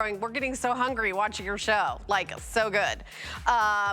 We're getting so hungry watching your show, like so good.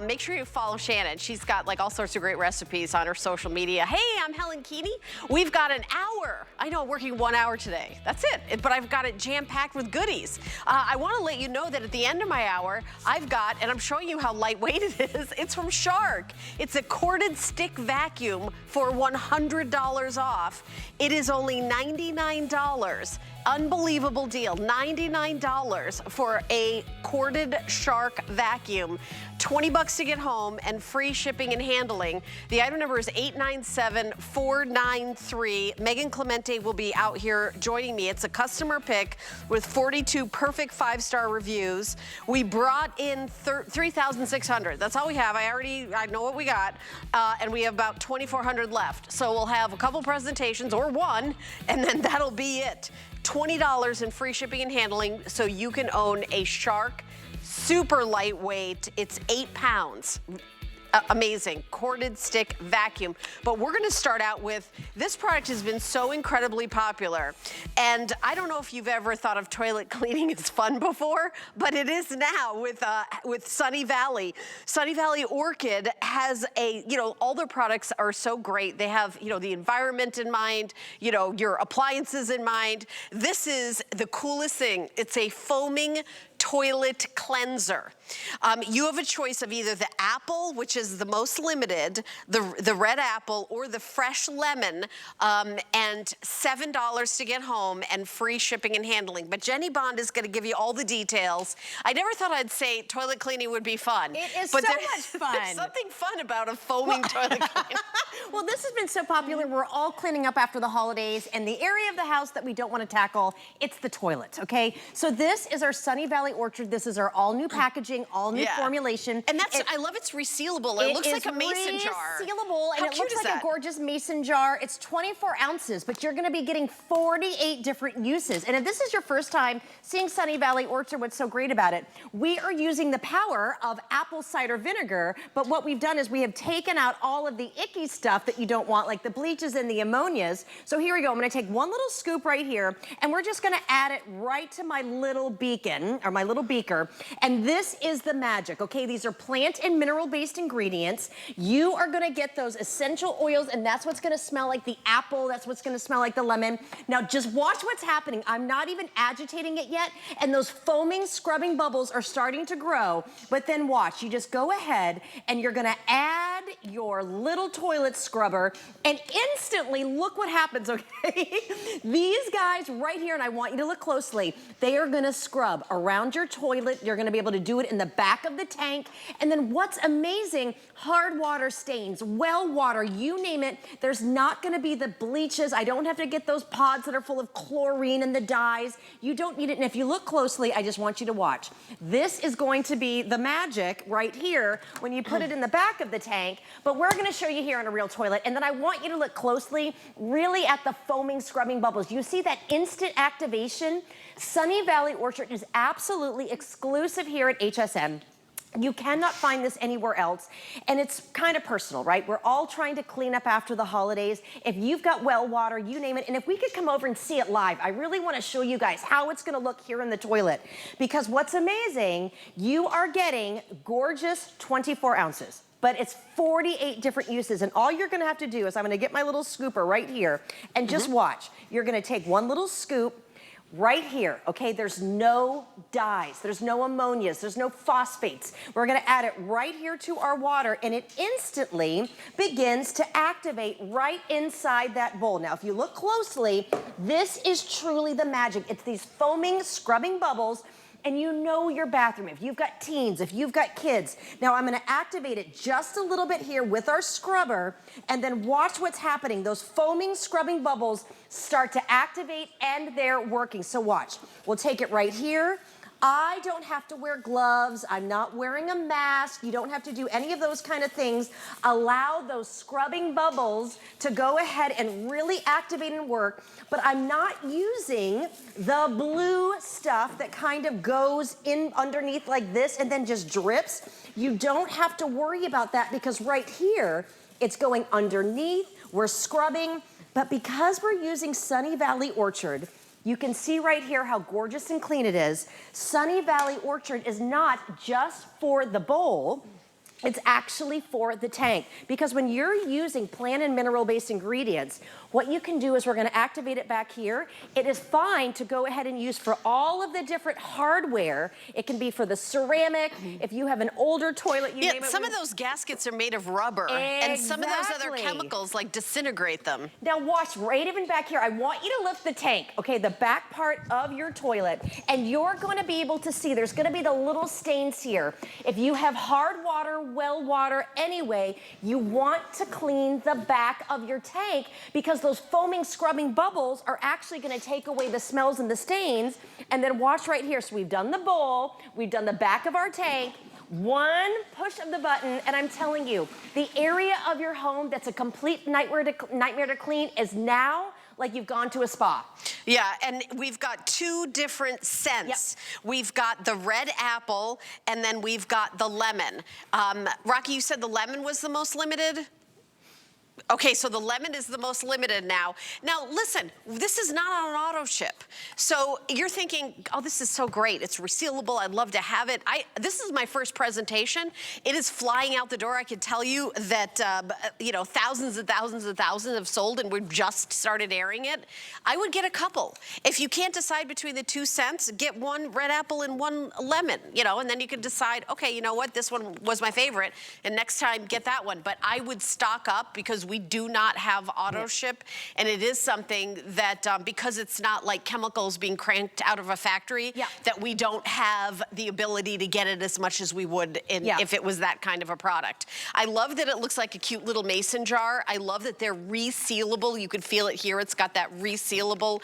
Make sure you follow Shannon. She's got like all sorts of great recipes on her social media. Hey, I'm Helen Keeney. We've got an hour. I know, working 1 hour today. That's it, but I've got it jam-packed with goodies. I wanna let you know that at the end of my hour, I've got, and I'm showing you how lightweight it is, it's from Shark. It's a corded stick vacuum for $100 off. It is only $99. Unbelievable deal, $99 for a corded Shark vacuum. 20 bucks to get home and free shipping and handling. The item number is 897493. Megan Clemente will be out here joining me. It's a customer pick with 42 perfect 5-star reviews. We brought in 3,600. That's all we have. I know what we got. And we have about 2,400 left. So we'll have a couple presentations or one, and then that'll be it. $20 in free shipping and handling so you can own a Shark super lightweight. It's 8 pounds. Amazing corded stick vacuum. But we're gonna start out with, this product has been so incredibly popular. And I don't know if you've ever thought of toilet cleaning as fun before, but it is now with Sunny Valley. Sunny Valley Orchid has all their products are so great. They have, the environment in mind, your appliances in mind. This is the coolest thing. It's a foaming toilet cleanser. You have a choice of either the apple, which is the most limited, the red apple, or the fresh lemon, and $7 to get home and free shipping and handling. But Jenny Bond is gonna give you all the details. I never thought I'd say toilet cleaning would be fun. It is so much fun. There's something fun about a foaming toilet cleaner. Well, this has been so popular. We're all cleaning up after the holidays, and the area of the house that we don't want to tackle, it's the toilet, okay? So this is our Sunny Valley Orchard. This is our all-new packaging, all-new formulation. And I love it's resealable. It looks like a mason jar. Resealable, and it looks like a gorgeous mason jar. It's 24 ounces, but you're gonna be getting 48 different uses. And if this is your first time seeing Sunny Valley Orchard, what's so great about it, we are using the power of apple cider vinegar, but what we've done is we have taken out all of the icky stuff that you don't want, like the bleaches and the ammonias. So here we go. I'm gonna take one little scoop right here, and we're just gonna add it right to my little beacon, or my little beaker. And this is the magic, okay? These are plant and mineral-based ingredients. You are gonna get those essential oils, and that's what's gonna smell like the apple, that's what's gonna smell like the lemon. Now just watch what's happening. I'm not even agitating it yet, and those foaming, scrubbing bubbles are starting to grow, but then watch. You just go ahead, and you're gonna add your little toilet scrubber, and instantly, look what happens, okay? These guys right here, and I want you to look closely, they are gonna scrub around your toilet. You're gonna be able to do it in the back of the tank. And then what's amazing, hard water stains, well water, you name it, there's not gonna be the bleaches. I don't have to get those pods that are full of chlorine and the dyes. You don't need it. And if you look closely, I just want you to watch. This is going to be the magic right here when you put it in the back of the tank, but we're gonna show you here on a real toilet. And then I want you to look closely, really at the foaming, scrubbing bubbles. You see that instant activation? Sunny Valley Orchard is absolutely exclusive here at HSN. You cannot find this anywhere else, and it's kind of personal, right? We're all trying to clean up after the holidays. If you've got well water, you name it, and if we could come over and see it live, I really want to show you guys how it's going to look here in the toilet, because what's amazing, you are getting gorgeous 24 ounces. But it's 48 different uses, and all you're gonna have to do is, I'm gonna get my little scooper right here, and just watch. You're gonna take one little scoop, right here, okay? There's no dyes, there's no ammonias, there's no phosphates. We're gonna add it right here to our water, and it instantly begins to activate right inside that bowl. Now, if you look closely, this is truly the magic. It's these foaming, scrubbing bubbles, and you know your bathroom, if you've got teens, if you've got kids. Now I'm gonna activate it just a little bit here with our scrubber, and then watch what's happening. Those foaming, scrubbing bubbles start to activate, and they're working. So watch, we'll take it right here. I don't have to wear gloves. I'm not wearing a mask. You don't have to do any of those kind of things. Allow those scrubbing bubbles to go ahead and really activate and work. But I'm not using the blue stuff that kind of goes in underneath like this and then just drips. You don't have to worry about that, because right here, it's going underneath. We're scrubbing. But because we're using Sunny Valley Orchard, You can see right here how gorgeous and clean it is. Sunny Valley Orchard is not just for the bowl. It's actually for the tank, because when you're using plant and mineral-based ingredients, what you can do is we're gonna activate it back here. It is fine to go ahead and use for all of the different hardware. It can be for the ceramic, if you have an older toilet, you name it. Some of those gaskets are made of rubber, and some of those other chemicals like disintegrate them. Now watch, right even back here, I want you to lift the tank, okay, the back part of your toilet, and you're gonna be able to see, there's gonna be the little stains here. If you have hard water, well water anyway, you want to clean the back of your tank, because those foaming, scrubbing bubbles are actually gonna take away the smells and the stains. And then watch right here. So we've done the bowl, we've done the back of our tank, one push of the button, and I'm telling you, the area of your home that's a complete nightmare to clean is now like you've gone to a spa. Yeah, and we've got two different scents. Yep. We've got the red apple, and then we've got the lemon. Rocky, you said the lemon was the most limited? Okay, so the lemon is the most limited now. Now, listen, this is not on an auto ship. So you're thinking, oh, this is so great. It's resealable. I'd love to have it. This is my first presentation. It is flying out the door. I can tell you that, you know, thousands and thousands and thousands have sold, and we've just started airing it. I would get a couple. If you can't decide between the two scents, get one red apple and one lemon, you know, and then you can decide, okay, you know what, this one was my favorite, and next time get that one. But I would stock up, because we do not have auto ship, and it is something that because it's not like chemicals being cranked out of a factory, that we don't have the ability to get it as much as we would if it was that kind of a product. I love that it looks like a cute little mason jar. I love that they're resealable. You can feel it here. It's got that resealable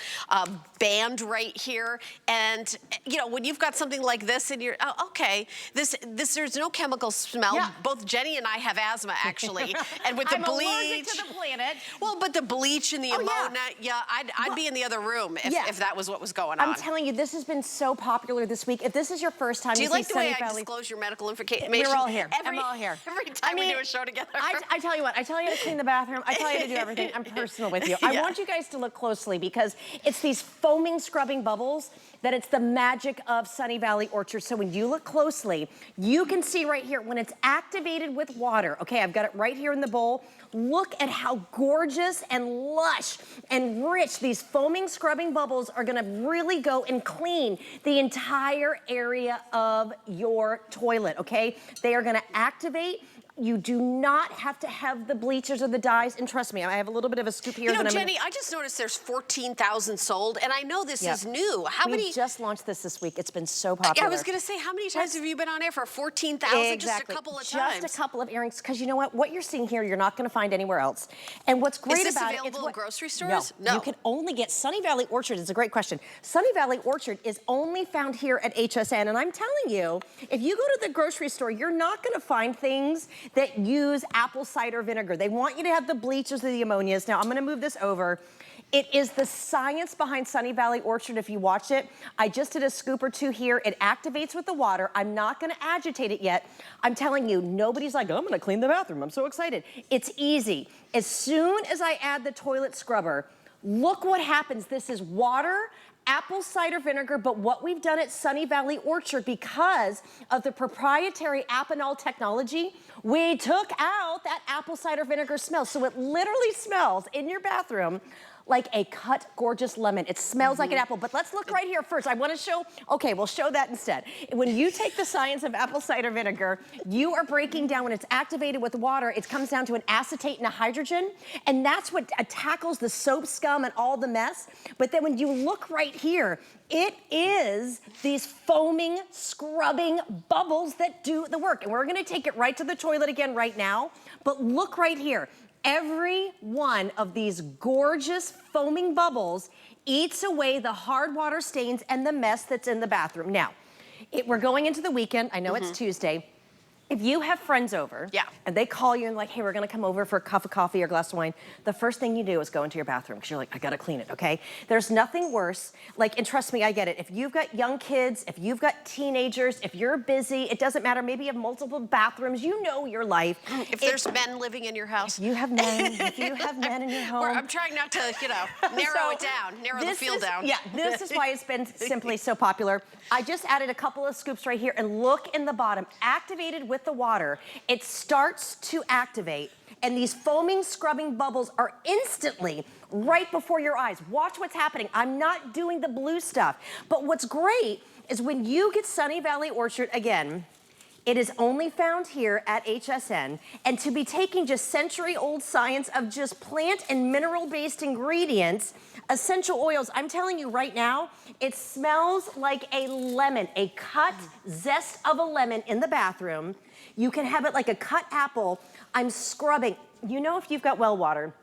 band right here. And you know, when you've got something like this and you're, oh, okay, there's no chemical smell. Both Jenny and I have asthma, actually. And with the bleach, to the planet. Well, but the bleach and the ammonia, I'd be in the other room if that was what was going on. I'm telling you, this has been so popular this week. If this is your first time, do you like the way I disclose your medical information? We're all here. I'm all here. Every time we do a show together. I tell you what, I tell you to clean the bathroom. I tell you to do everything. I'm personal with you. I want you guys to look closely, because it's these foaming, scrubbing bubbles that it's the magic of Sunny Valley Orchard. So when you look closely, you can see right here when it's activated with water. Okay, I've got it right here in the bowl. Look at how gorgeous and lush and rich these foaming, scrubbing bubbles are gonna really go and clean the entire area of your toilet, okay? They are gonna activate. You do not have to have the bleachers or the dyes, and trust me, I have a little bit of a scoop here. You know, Jenny, I just noticed there's 14,000 sold, and I know this is new. How many? We just launched this week. It's been so popular. I was gonna say, how many times have you been on air for 14,000? Just a couple of times. Just a couple of airings, because you know what you're seeing here, you're not gonna find anywhere else. And what's great about it, is this available in grocery stores? No, you can only get Sunny Valley Orchard. It's a great question. Sunny Valley Orchard is only found here at HSN, and I'm telling you, if you go to the grocery store, you're not gonna find things that use apple cider vinegar. They want you to have the bleachers or the ammonias. Now, I'm gonna move this over. It is the science behind Sunny Valley Orchard. If you watch it, I just did a scoop or two here. It activates with the water. I'm not gonna agitate it yet. I'm telling you, nobody's like, oh, I'm gonna clean the bathroom. I'm so excited. It's easy. As soon as I add the toilet scrubber, look what happens. This is water, apple cider vinegar, but what we've done at Sunny Valley Orchard, because of the proprietary Apinol technology, we took out that apple cider vinegar smell. So it literally smells in your bathroom like a cut gorgeous lemon. It smells like an apple, but let's look right here first. I wanna show, okay, we'll show that instead. When you take the science of apple cider vinegar, you are breaking down, when it's activated with water, it comes down to an acetate and a hydrogen, and that's what tackles the soap scum and all the mess. But then when you look right here, it is these foaming, scrubbing bubbles that do the work. And we're gonna take it right to the toilet again right now, but look right here. Every one of these gorgeous foaming bubbles eats away the hard water stains and the mess that's in the bathroom. Now, we're going into the weekend. I know it's Tuesday. If you have friends over, and they call you and like, hey, we're gonna come over for a cup of coffee or a glass of wine, the first thing you do is go into your bathroom because you're like, I gotta clean it, okay? There's nothing worse, like, and trust me, I get it. If you've got young kids, if you've got teenagers, if you're busy, it doesn't matter, maybe you have multiple bathrooms, you know your life. If there's men living in your house. If you have men in your home. I'm trying not to, you know, narrow it down, narrow the field down. Yeah, this is why it's been simply so popular. I just added a couple of scoops right here, and look in the bottom, activated with the water. It starts to activate, and these foaming, scrubbing bubbles are instantly right before your eyes. Watch what's happening. I'm not doing the blue stuff, but what's great is when you get Sunny Valley Orchard, again, it is only found here at HSN, and to be taking just century-old science of just plant and mineral-based ingredients, essential oils, I'm telling you right now, it smells like a lemon, a cut zest of a lemon in the bathroom. You can have it like a cut apple. I'm scrubbing. You know, if you've got well water,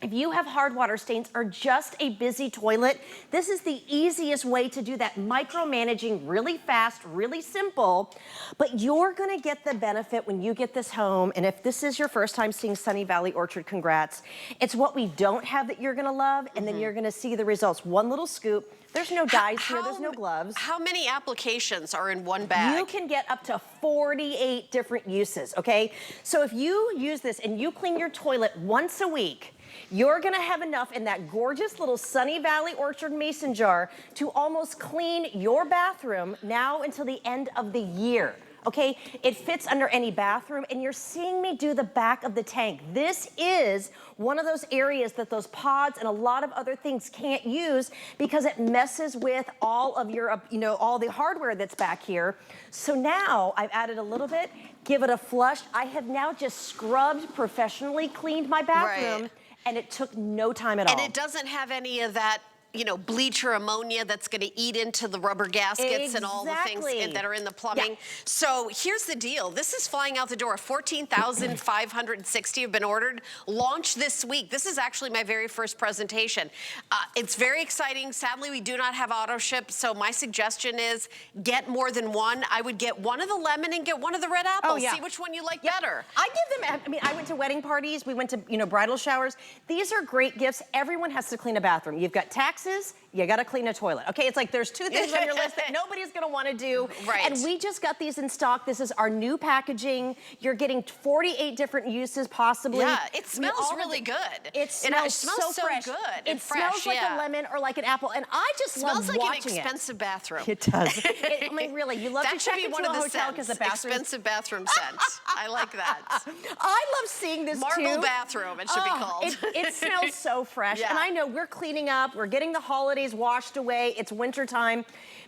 if you have hard water stains or just a busy toilet, this is the easiest way to do that. Micromanaging, really fast, really simple, but you're gonna get the benefit when you get this home. And if this is your first time seeing Sunny Valley Orchard, congrats. It's what we don't have that you're gonna love, and then you're gonna see the results. One little scoop. There's no dyes here, there's no gloves. How many applications are in one bag? You can get up to 48 different uses, okay? So if you use this and you clean your toilet once a week, you're gonna have enough in that gorgeous little Sunny Valley Orchard mason jar to almost clean your bathroom now until the end of the year. Okay, it fits under any bathroom, and you're seeing me do the back of the tank. This is one of those areas that those pods and a lot of other things can't use because it messes with all of your, you know, all the hardware that's back here. So now I've added a little bit, give it a flush. I have now just scrubbed, professionally cleaned my bathroom, and it took no time at all. And it doesn't have any of that, you know, bleach or ammonia that's going to eat into the rubber gaskets and all the things that are in the plumbing. So here's the deal. This is flying out the door. 14,560 have been ordered. Launch this week. This is actually my very first presentation. It's very exciting. Sadly, we do not have auto ship. So my suggestion is get more than one. I would get one of the lemon and get one of the red apple. See which one you like better. I give them, I mean, I went to wedding parties. We went to, you know, bridal showers. These are great gifts. Everyone has to clean a bathroom. You've got taxes, you gotta clean a toilet. Okay, it's like there's two things on your list that nobody's gonna wanna do. And we just got these in stock. This is our new packaging. You're getting 48 different uses possibly. Yeah, it smells really good. It smells so fresh. Good. It smells like a lemon or like an apple, and I just love watching it. Smells like an expensive bathroom. It does. I mean, really, you love to check into a hotel because the bathroom. Expensive bathroom scent. I like that. I love seeing this too. Marble bathroom, it should be called. It smells so fresh, and I know we're cleaning up, we're getting the holidays washed away, it's winter time.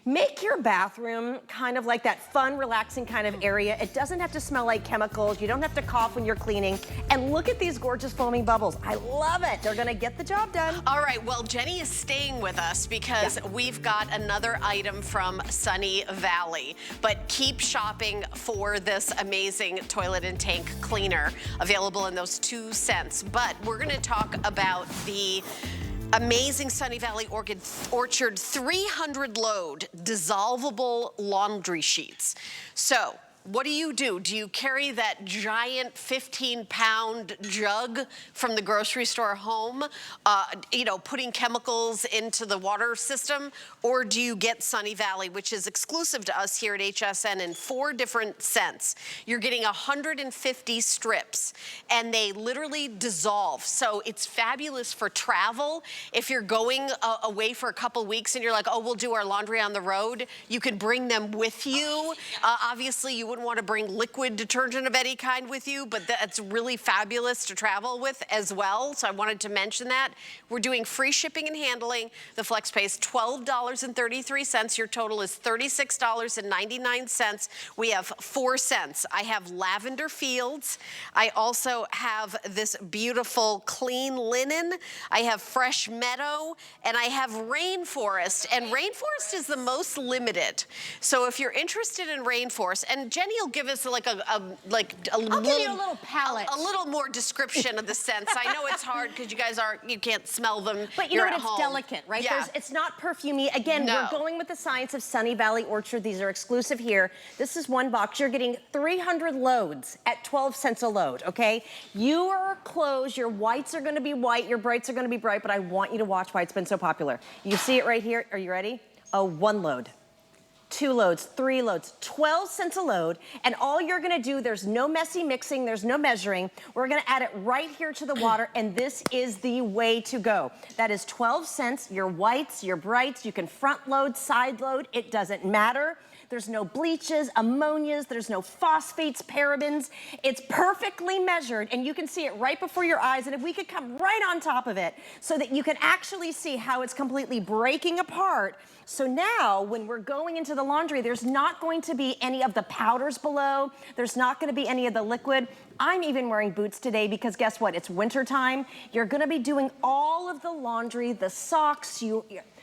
Make your bathroom kind of like that fun, relaxing kind of area. It doesn't have to smell like chemicals. You don't have to cough when you're cleaning. And look at these gorgeous foaming bubbles. I love it. They're gonna get the job done. All right, well, Jenny is staying with us because we've got another item from Sunny Valley. But keep shopping for this amazing toilet and tank cleaner available in those 2 cents. But we're gonna talk about the amazing Sunny Valley Orchard 300 load dissolvable laundry sheets. So what do? Do you carry that giant 15-pound jug from the grocery store home, you know, putting chemicals into the water system? Or do you get Sunny Valley, which is exclusive to us here at HSN in 4 different scents? You're getting 150 strips, and they literally dissolve. So it's fabulous for travel. If you're going away for a couple weeks and you're like, oh, we'll do our laundry on the road, you can bring them with you. Obviously, you wouldn't want to bring liquid detergent of any kind with you, but that's really fabulous to travel with as well. So I wanted to mention that. We're doing free shipping and handling. The flex pay is $12.33. Your total is $36.99. We have 4 scents. I have Lavender Fields. I also have this beautiful clean linen. I have Fresh Meadow, and I have Rainforest. And Rainforest is the most limited. So if you're interested in Rainforest, and Jenny will give us like I'll give you a little palette. A little more description of the scents. I know it's hard because you guys you can't smell them. But you know what, it's delicate, right? Yeah. It's not perfumey. Again, we're going with the science of Sunny Valley Orchard. These are exclusive here. This is one box. You're getting 300 loads at 12 cents a load, okay? Your clothes, your whites are gonna be white, your brights are gonna be bright, but I want you to watch why it's been so popular. You see it right here. Are you ready? Oh, 1 load. 2 loads, 3 loads, 12 cents a load, and all you're gonna do, there's no messy mixing, there's no measuring. We're gonna add it right here to the water, and this is the way to go. That is 12 cents, your whites, your brights, you can front load, side load, it doesn't matter. There's no bleaches, ammonias, there's no phosphates, parabens. It's perfectly measured, and you can see it right before your eyes, and if we could come right on top of it so that you can actually see how it's completely breaking apart. So now, when we're going into the laundry, there's not going to be any of the powders below. There's not gonna be any of the liquid. I'm even wearing boots today because guess what? It's winter time. You're gonna be doing all of the laundry, the socks,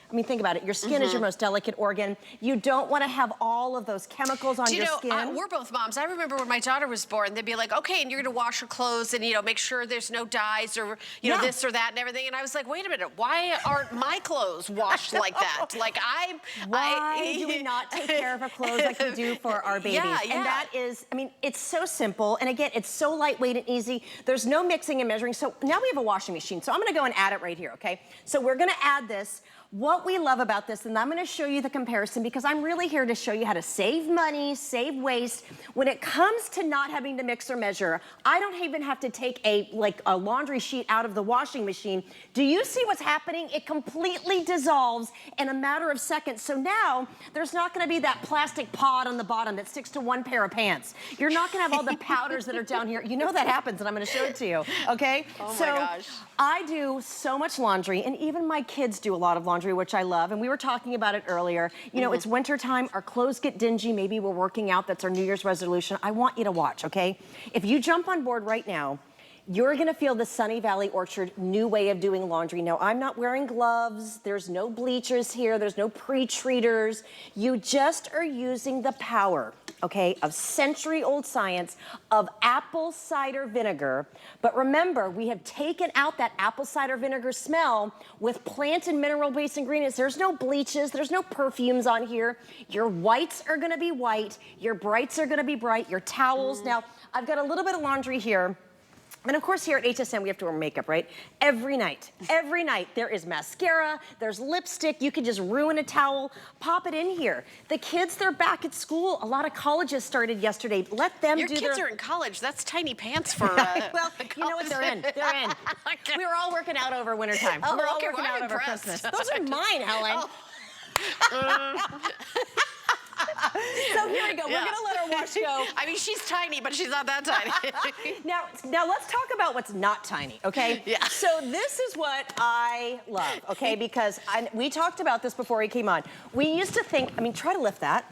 I mean, think about it. Your skin is your most delicate organ. You don't want to have all of those chemicals on your skin. We're both moms. I remember when my daughter was born, they'd be like, okay, and you're going to wash her clothes and, make sure there's no dyes or, this or that and everything. And I was like, wait a minute, why aren't my clothes washed like that? Like, Why do we not take care of our clothes like we do for our babies? Yeah. And that is, I mean, it's so simple. And again, it's so lightweight and easy. There's no mixing and measuring. So now we have a washing machine. So I'm going to go and add it right here, okay? So we're going to add this. What we love about this, and I'm gonna show you the comparison because I'm really here to show you how to save money, save waste. When it comes to not having to mix or measure, I don't even have to take a laundry sheet out of the washing machine. Do you see what's happening? It completely dissolves in a matter of seconds. So now, there's not gonna be that plastic pod on the bottom that sticks to one pair of pants. You're not gonna have all the powders that are down here. You know that happens, and I'm gonna show it to you, okay? Oh my gosh. I do so much laundry, and even my kids do a lot of laundry, which I love, and we were talking about it earlier. You know, it's winter time, our clothes get dingy, maybe we're working out, that's our New Year's resolution. I want you to watch, okay? If you jump on board right now, you're gonna feel the Sunny Valley Orchard new way of doing laundry. Now, I'm not wearing gloves, there's no bleachers here, there's no pre-treaters. You just are using the power, okay, of century-old science of apple cider vinegar. But remember, we have taken out that apple cider vinegar smell with plant and mineral-based ingredients. There's no bleaches, there's no perfumes on here. Your whites are gonna be white, your brights are gonna be bright, your towels. Now, I've got a little bit of laundry here. And of course, here at HSN, we have to wear makeup, right? Every night, there is mascara, there's lipstick. You can just ruin a towel, pop it in here. The kids, they're back at school. A lot of colleges started yesterday. Let them do their... Your kids are in college. That's tiny pants for well, you know what? They're in. They're in. We were all working out over wintertime. Oh, we're all okay, working out over impressed. Christmas. Those are mine, Helen. Oh. So here we go. We're gonna let our wash go. I mean, she's tiny, but she's not that tiny. Now let's talk about what's not tiny, okay? Yeah. So this is what I love, okay? Because we talked about this before he came on. We used to think, I mean, try to lift that.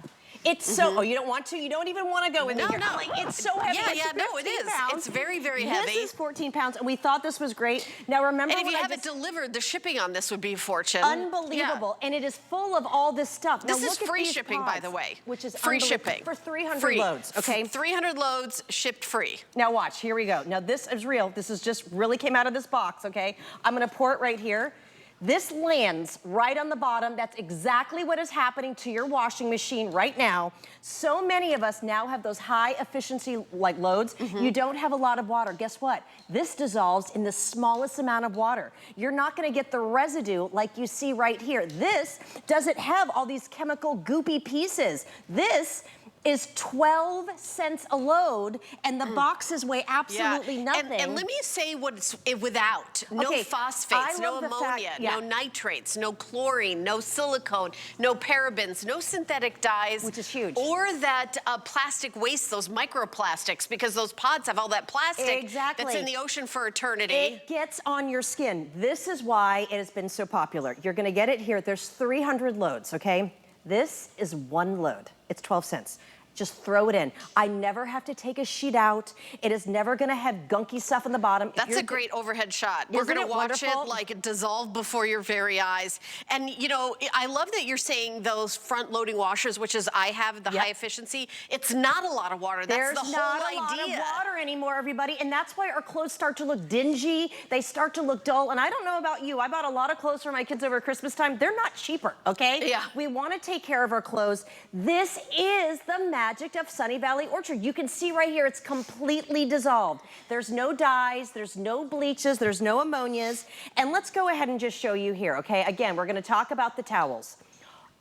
It's so, oh, you don't want to? You don't even want to go in there. No. Like, it's so heavy. No, it is. Pounds. It's very, very heavy. This is 14 pounds, and we thought this was great. Now remember, and if you have it delivered, the shipping on this would be a fortune. Unbelievable, and it is full of all this stuff. This is free shipping, by the way. Which is free shipping for 300 loads. Okay, 300 loads shipped free. Now watch. Here we go. Now this is real. This is just really came out of this box. Okay, I'm gonna pour it right here. This lands right on the bottom. That's exactly what is happening to your washing machine right now. So many of us now have those high efficiency like loads. You don't have a lot of water. Guess what? This dissolves in the smallest amount of water. You're not gonna get the residue like you see right here. This doesn't have all these chemical goopy pieces. This is 12 cents a load, and the boxes weigh absolutely nothing. And let me say what it's without. No phosphates, no ammonia, no nitrates, no chlorine, no silicone, no parabens, no synthetic dyes. Which is huge. Or that plastic waste, those microplastics, because those pods have all that plastic that's in the ocean for eternity. It gets on your skin. This is why it has been so popular. You're gonna get it here. There's 300 loads, okay? This is one load. It's 12 cents. just throw it in. I never have to take a sheet out. It is never gonna have gunky stuff on the bottom. That's a great overhead shot. We're gonna watch it like dissolve before your very eyes. And you know, I love that you're saying those front loading washers, which is I have the high efficiency. It's not a lot of water. That's the whole idea. There's not a lot of water anymore, everybody. And that's why our clothes start to look dingy. They start to look dull. And I don't know about you. I bought a lot of clothes for my kids over Christmas time. They're not cheaper, okay? Yeah. We wanna take care of our clothes. This is the magic of Sunny Valley Orchard. You can see right here, it's completely dissolved. There's no dyes, there's no bleaches, there's no ammonias. And let's go ahead and just show you here, okay? Again, we're gonna talk about the towels.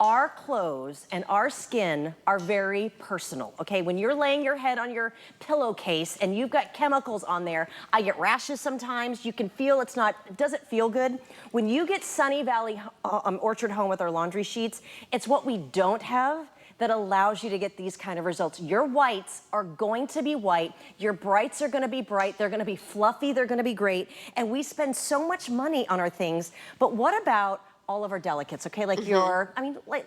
Our clothes and our skin are very personal, okay? When you're laying your head on your pillowcase and you've got chemicals on there, I get rashes sometimes. You can feel it doesn't feel good. When you get Sunny Valley Orchard home with our laundry sheets, it's what we don't have that allows you to get these kind of results. Your whites are going to be white. Your brights are gonna be bright. They're gonna be fluffy. They're gonna be great. And we spend so much money on our things, but what about all of our delicates, okay? Like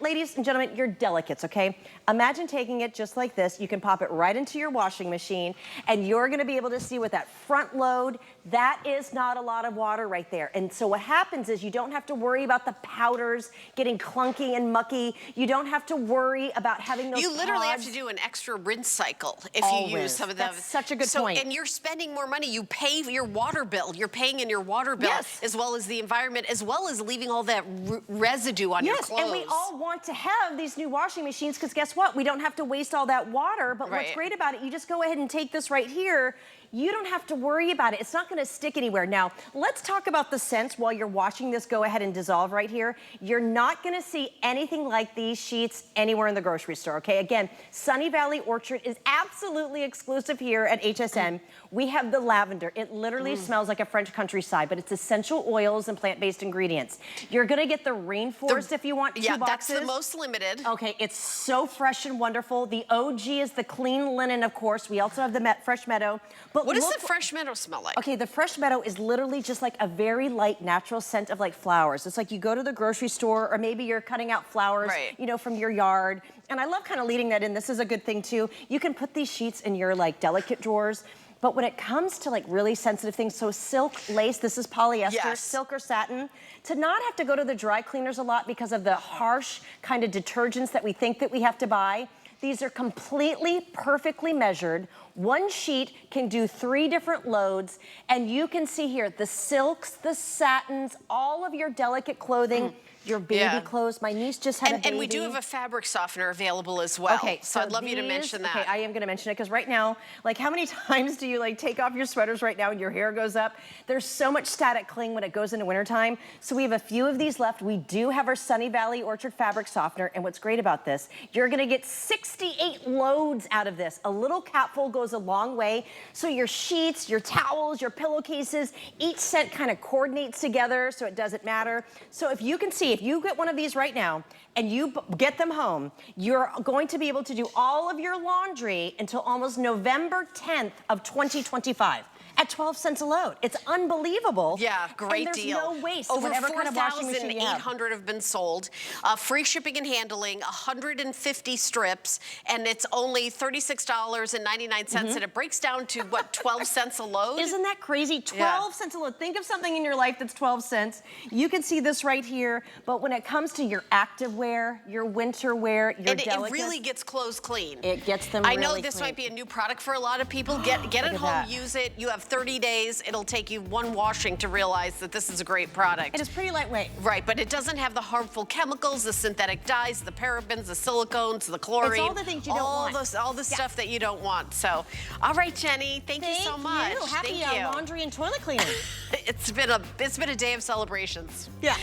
ladies and gentlemen, your delicates, okay? Imagine taking it just like this. You can pop it right into your washing machine and you're gonna be able to see with that front load, that is not a lot of water right there. And so what happens is you don't have to worry about the powders getting clunky and mucky. You don't have to worry about having those You literally pods. have to do an extra rinse cycle if Always. you use some of them. That's such a good point. And you're spending more money. You pay your water bill. You're paying in your water bill as well as the environment, as well as leaving all that residue on your clothes. And we all want to have these new washing machines because guess what? We don't have to waste all that water, but what's great about it, you just go ahead and take this right here. You don't have to worry about it. It's not gonna stick anywhere. Now, let's talk about the scents while you're watching this go ahead and dissolve right here. You're not gonna see anything like these sheets anywhere in the grocery store, okay? Again, Sunny Valley Orchard is absolutely exclusive here at HSN. We have the lavender. It literally smells like a French countryside, but it's essential oils and plant-based ingredients. You're gonna get the rainforest if you want 2 boxes. Yeah, that's the most limited. Okay, it's so fresh and wonderful. The OG is the clean linen, of course. We also have the fresh meadow. But what does the fresh meadow smell like? Okay, the fresh meadow is literally just like a very light, natural scent of like flowers. It's like you go to the grocery store or maybe you're cutting out flowers, you know, from your yard. And I love kind of leading that in. This is a good thing too. You can put these sheets in your like delicate drawers. But when it comes to like really sensitive things, so silk, lace, this is polyester, silk or satin, to not have to go to the dry cleaners a lot because of the harsh kind of detergents that we think that we have to buy, these are completely perfectly measured. One sheet can do 3 different loads, and you can see here the silks, the satins, all of your delicate clothing, your baby clothes. My niece just had a baby. And we do have a fabric softener available as well. Okay, so I'd love you to mention that. Okay, I am gonna mention it because right now, like how many times do you like take off your sweaters right now and your hair goes up? There's so much static cling when it goes into wintertime. So we have a few of these left. We do have our Sunny Valley Orchard fabric softener. And what's great about this, you're gonna get 68 loads out of this. A little capful goes a long way. So your sheets, your towels, your pillowcases, each scent kind of coordinates together so it doesn't matter. So if you can see, if you get one of these right now and you get them home, you're going to be able to do all of your laundry until almost November 10th of 2025. At 12 cents a load. It's unbelievable. Yeah, great and deal. There's no waste. Over whatever kind of washing machine you have. 4,800 have been sold. Free shipping and handling, 150 strips, and it's only $36.99, and it breaks down to, what, 12 cents a load? Isn't that crazy? 12 cents a load. Think of something in your life that's 12 cents. You can see this right here, but when it comes to your active wear, your winter wear, your delicates, it really gets clothes clean. It gets them really I know this clean. might be a new product for a lot of people. Get it home, use it. You have 30 days. It'll take you 1 washing to realize that this is a great product. It is pretty lightweight. Right, but it doesn't have the harmful chemicals, the synthetic dyes, the parabens, the silicones, the chlorine. It's all the things you don't want. All the stuff that you don't want. So, all right, Jenny, thank you so much. Happy laundry and toilet cleaning. It's been a day of celebrations. Yeah.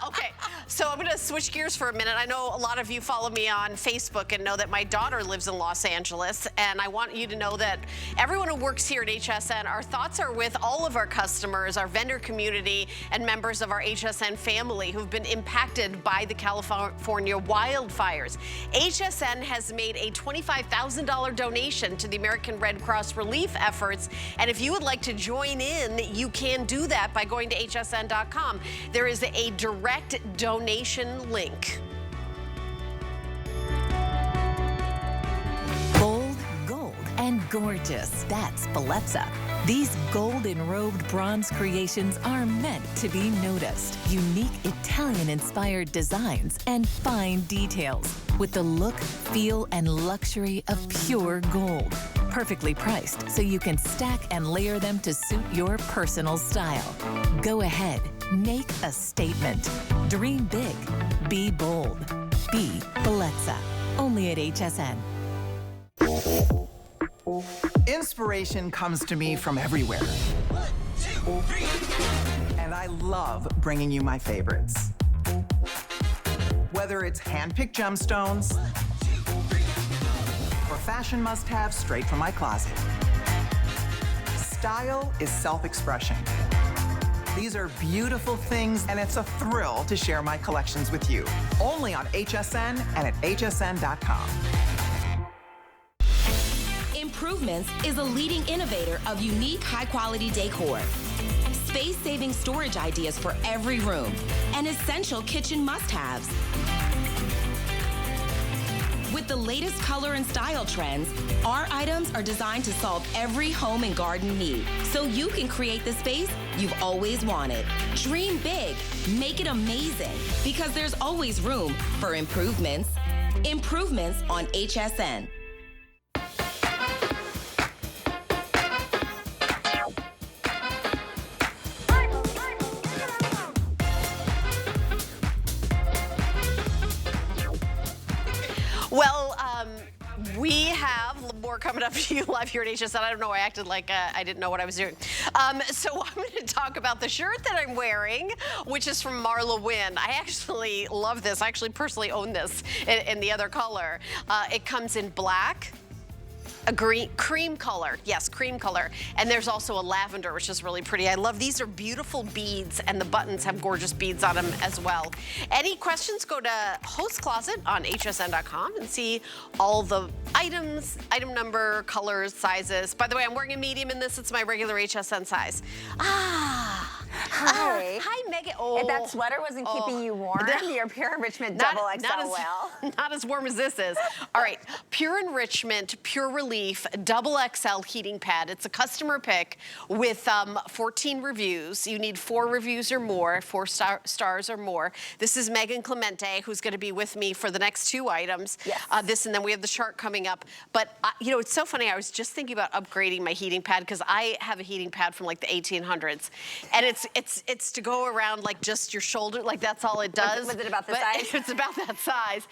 Okay, so I'm gonna switch gears for a minute. I know a lot of you follow me on Facebook and know that my daughter lives in Los Angeles, and I want you to know that everyone who works here at HSN, our thoughts are with all of our customers, our vendor community, and members of our HSN family who've been impacted by the California wildfires. HSN has made a $25,000 donation to the American Red Cross relief efforts, and if you would like to join in, you can do that by going to hsn.com. There is a direct donation link. gorgeous. That's Bellezza. These gold-enrobed bronze creations are meant to be noticed. Unique Italian-inspired designs and fine details with the look, feel, and luxury of pure gold. Perfectly priced so you can stack and layer them to suit your personal style. Go ahead, make a statement. Dream big, be bold. Be Bellezza. Only at HSN. Inspiration comes to me from everywhere. 1, 2, 3. And I love bringing you my favorites. Whether it's hand-picked gemstones or fashion must-haves straight from my closet. Style is self-expression. These are beautiful things, and it's a thrill to share my collections with you. Only on HSN and at hsn.com. Improvements is a leading innovator of unique, high-quality decor, space-saving storage ideas for every room, and essential kitchen must-haves. With the latest color and style trends, our items are designed to solve every home and garden need, so you can create the space you've always wanted. Dream big, make it amazing, because there's always room for improvements. Improvements on HSN. Well, we have more coming up to you live here at HSN. I don't know, I acted like I didn't know what I was doing. So I'm going to talk about the shirt that I'm wearing, which is from Marla Wynn. I actually love this. I actually personally own this in the other color. It comes in black, a green, cream color. Yes, cream color. And there's also a lavender, which is really pretty. I love these are beautiful beads, and the buttons have gorgeous beads on them as well. Any questions, go to Host Closet on hsn.com and see all the items, item number, colors, sizes. By the way, I'm wearing a medium in this. It's my regular HSN size. Hi. Hi, Megan. Oh, If that sweater wasn't keeping you warm, your Pure Enrichment Double XL well. Not as warm as this is. All right, Pure Enrichment, Pure Relief, Double XL heating pad. It's a customer pick with 14 reviews. You need 4 reviews or more, 4 stars or more. This is Megan Clemente, who's going to be with me for the next 2 items. Yes. This, and then we have the shark coming up. But, you know, it's so funny. I was just thinking about upgrading my heating pad because I have a heating pad from like the 1800s. And it's to go around like just your shoulder, like that's all it does. Was it about the size? It's about that size.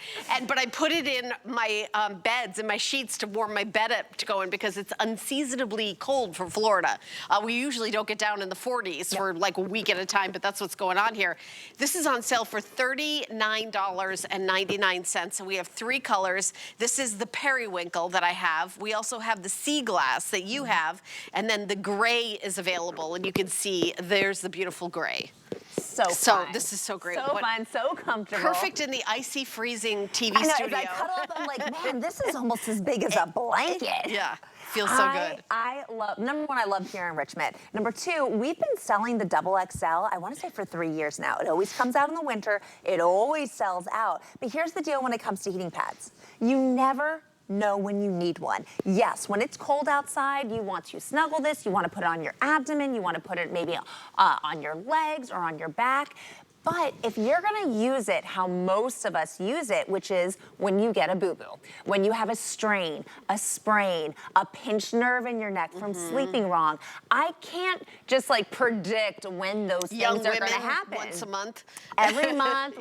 But I put it in my beds and my sheets to warm my bed up to go in because it's unseasonably cold for Florida. We usually don't get down in the 40s for like a week at a time, but that's what's going on here. This is on sale for $39.99. So we have 3 colors. This is the periwinkle that I have. We also have the sea glass that you have, and then the gray is available, and you can see there's the beautiful gray. So fun. This is so great. So fun, so comfortable. Perfect in the icy, freezing TV I know, studio. as I cuddle up, I'm like, man, this is almost as big as a blanket. Yeah, feels so good. I love, number 1, I love Pure Enrichment. Number 2, we've been selling the Double XL, I want to say for 3 years now. It always comes out in the winter. It always sells out. But here's the deal when it comes to heating pads. You never know when you need one. Yes, when it's cold outside, you want to snuggle this, you want to put it on your abdomen, you want to put it maybe on your legs or on your back. But if you're gonna use it how most of us use it, which is when you get a boo-boo, when you have a strain, a sprain, a pinched nerve in your neck from sleeping wrong, I can't just like predict when those things are gonna happen. Once a month. Every month,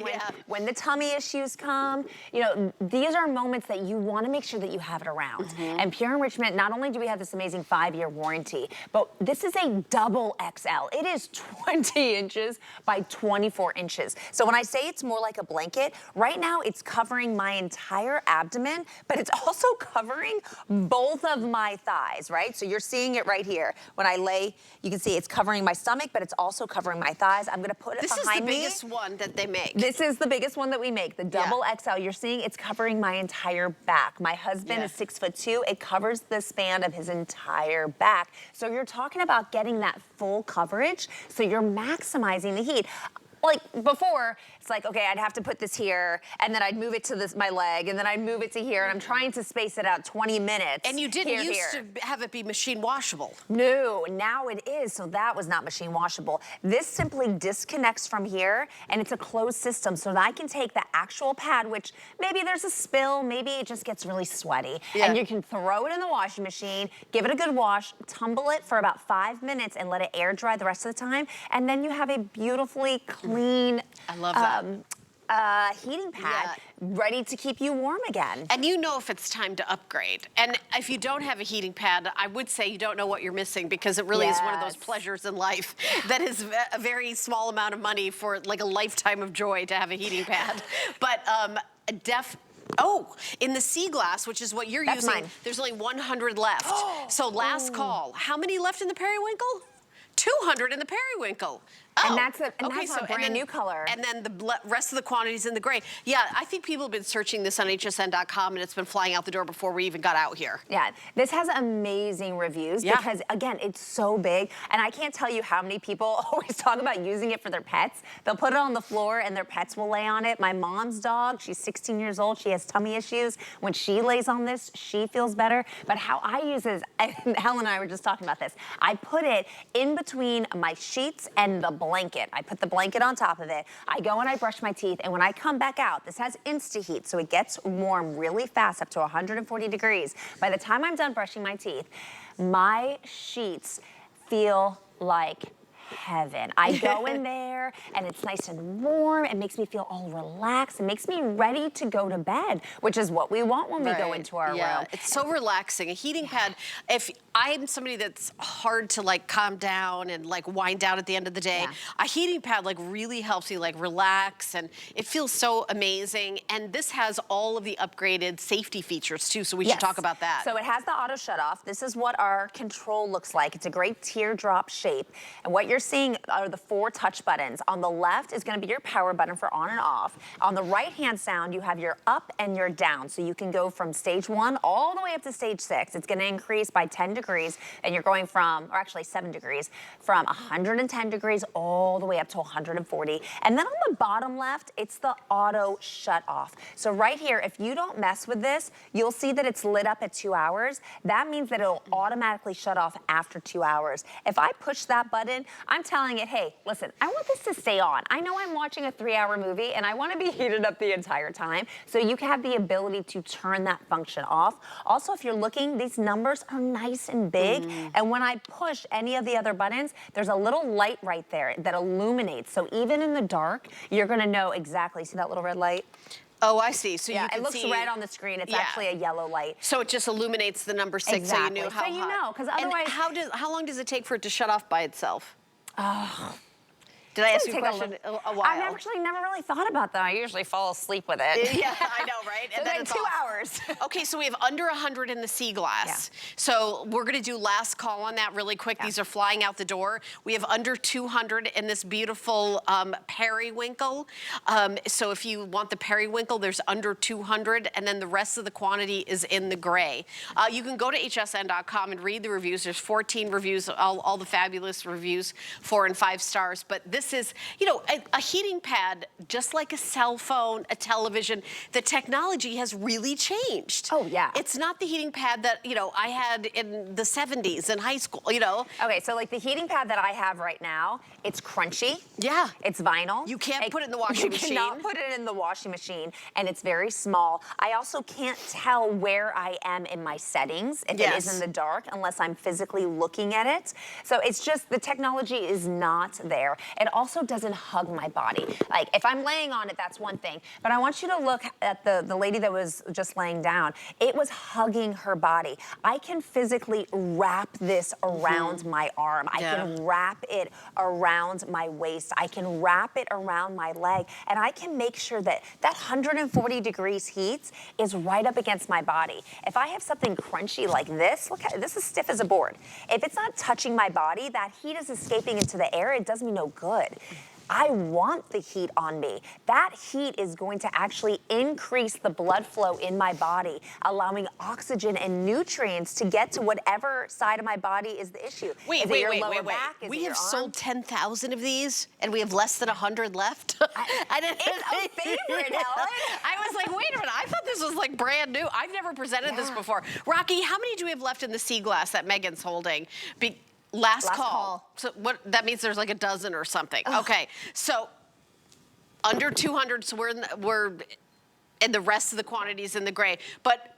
when the tummy issues come, you know, these are moments that you wanna make sure that you have it around. And Pure Enrichment, not only do we have this amazing 5-year warranty, but this is a Double XL. It is 20 inches by 24 inches. So when I say it's more like a blanket, right now it's covering my entire abdomen, but it's also covering both of my thighs, right? So you're seeing it right here. When I lay, you can see it's covering my stomach, but it's also covering my thighs. I'm gonna put it behind me. This is the biggest one that they make. This is the biggest one that we make, the Double XL. You're seeing it's covering my entire back. My husband is 6'2". It covers the span of his entire back. So you're talking about getting that full coverage, so you're maximizing the heat. like before, it's like, okay, I'd have to put this here, and then I'd move it to my leg, and then I'd move it to here, and I'm trying to space it out 20 minutes. And you didn't used to have it be machine washable. No, now it is, so that was not machine washable. This simply disconnects from here, and it's a closed system, so that I can take the actual pad, which maybe there's a spill, maybe it just gets really sweaty, and you can throw it in the washing machine, give it a good wash, tumble it for about 5 minutes, and let it air dry the rest of the time, and then you have a beautifully clean, I love that. Heating pad ready to keep you warm again. And you know if it's time to upgrade. And if you don't have a heating pad, I would say you don't know what you're missing, because it really is one of those pleasures in life that is a very small amount of money for like a lifetime of joy to have a heating pad. But in the sea glass, which is what you're using, mine. there's only 100 left. So last call. How many left in the periwinkle? 200 in the periwinkle. And that's a brand new color. And then the rest of the quantities in the gray. Yeah, I think people have been searching this on hsn.com, and it's been flying out the door before we even got out here. Yeah, this has amazing reviews because, again, it's so big. And I can't tell you how many people always talk about using it for their pets. They'll put it on the floor and their pets will lay on it. My mom's dog, she's 16 years old. She has tummy issues. When she lays on this, she feels better. But how I use this, Helen and I were just talking about this. I put it in between my sheets and the blanket. I put the blanket on top of it. I go and I brush my teeth, and when I come back out, this has Insta-Heat, so it gets warm really fast, up to 140 degrees. By the time I'm done brushing my teeth, my sheets feel like heaven. I go in there and it's nice and warm. It makes me feel all relaxed. It makes me ready to go to bed, which is what we want when we go into our room. It's so relaxing. A heating pad, if I'm somebody that's hard to like calm down and like wind down at the end of the day, a heating pad like really helps you like relax, and it feels so amazing. And this has all of the upgraded safety features too, so we should talk about that. So it has the auto shut off. This is what our control looks like. It's a great teardrop shape. And what you're seeing are the 4 touch buttons. On the left is going to be your power button for on and off. On the right-hand sound, you have your up and your down. So you can go from stage 1 all the way up to stage 6. It's going to increase by 10 degrees, and you're going from, or actually 7 degrees, from 110 degrees all the way up to 140. And then on the bottom left, it's the auto shut off. So right here, if you don't mess with this, you'll see that it's lit up at 2 hours. That means that it'll automatically shut off after 2 hours. If I push that button, I'm telling it, hey, listen, I want this to stay on. I know I'm watching a 3-hour movie and I want to be heated up the entire time. So you can have the ability to turn that function off. Also, if you're looking, these numbers are nice and big. And when I push any of the other buttons, there's a little light right there that illuminates. So even in the dark, you're going to know exactly. See that little red light? Oh, I see. So you can it looks see red on the screen. It's actually a yellow light. So it just illuminates the number 6, so you knew how hot. So you know, because otherwise... And how long does it take for it to shut off by itself? Did I ask you a question a while? I've actually never really thought about that. I usually fall asleep with it. Yeah, I know, right? And then it's 2 hours. Okay, so we have under 100 in the sea glass. So we're gonna do last call on that really quick. These are flying out the door. We have under 200 in this beautiful periwinkle. So if you want the periwinkle, there's under 200, and then the rest of the quantity is in the gray. You can go to hsn.com and read the reviews. There's 14 reviews, all the fabulous reviews, 4 and 5 stars. But this is, you know, a heating pad, just like a cell phone, a television. The technology has really changed. Oh, yeah. It's not the heating pad that, you know, I had in the 70s in high school, you know. Okay, so like the heating pad that I have right now, it's crunchy. Yeah. It's vinyl. You can't put it in the washing machine. You cannot put it in the washing machine, and it's very small. I also can't tell where I am in my settings if it is in the dark unless I'm physically looking at it. So it's just, the technology is not there. It also doesn't hug my body. Like if I'm laying on it, that's one thing. But I want you to look at the lady that was just laying down. It was hugging her body. I can physically wrap this around my arm. I can wrap it around my waist. I can wrap it around my leg. And I can make sure that that 140 degrees heat is right up against my body. If I have something crunchy like this, look at this, is stiff as a board. If it's not touching my body, that heat is escaping into the air. It does me no good. I want the heat on me. That heat is going to actually increase the blood flow in my body, allowing oxygen and nutrients to get to whatever side of my body is the issue. Wait. We have sold sold 10,000 of these, and we have less than 100 left. I didn't. It's a favorite, Helen. I was like, wait a minute. I thought this was like brand new. I've never presented this before. Rocky, how many do we have left in the sea glass that Megan's holding? Last call. So what? That means there's like a dozen or something. Ugh. Okay, so under 200. So we're in the rest of the quantities in the gray, but.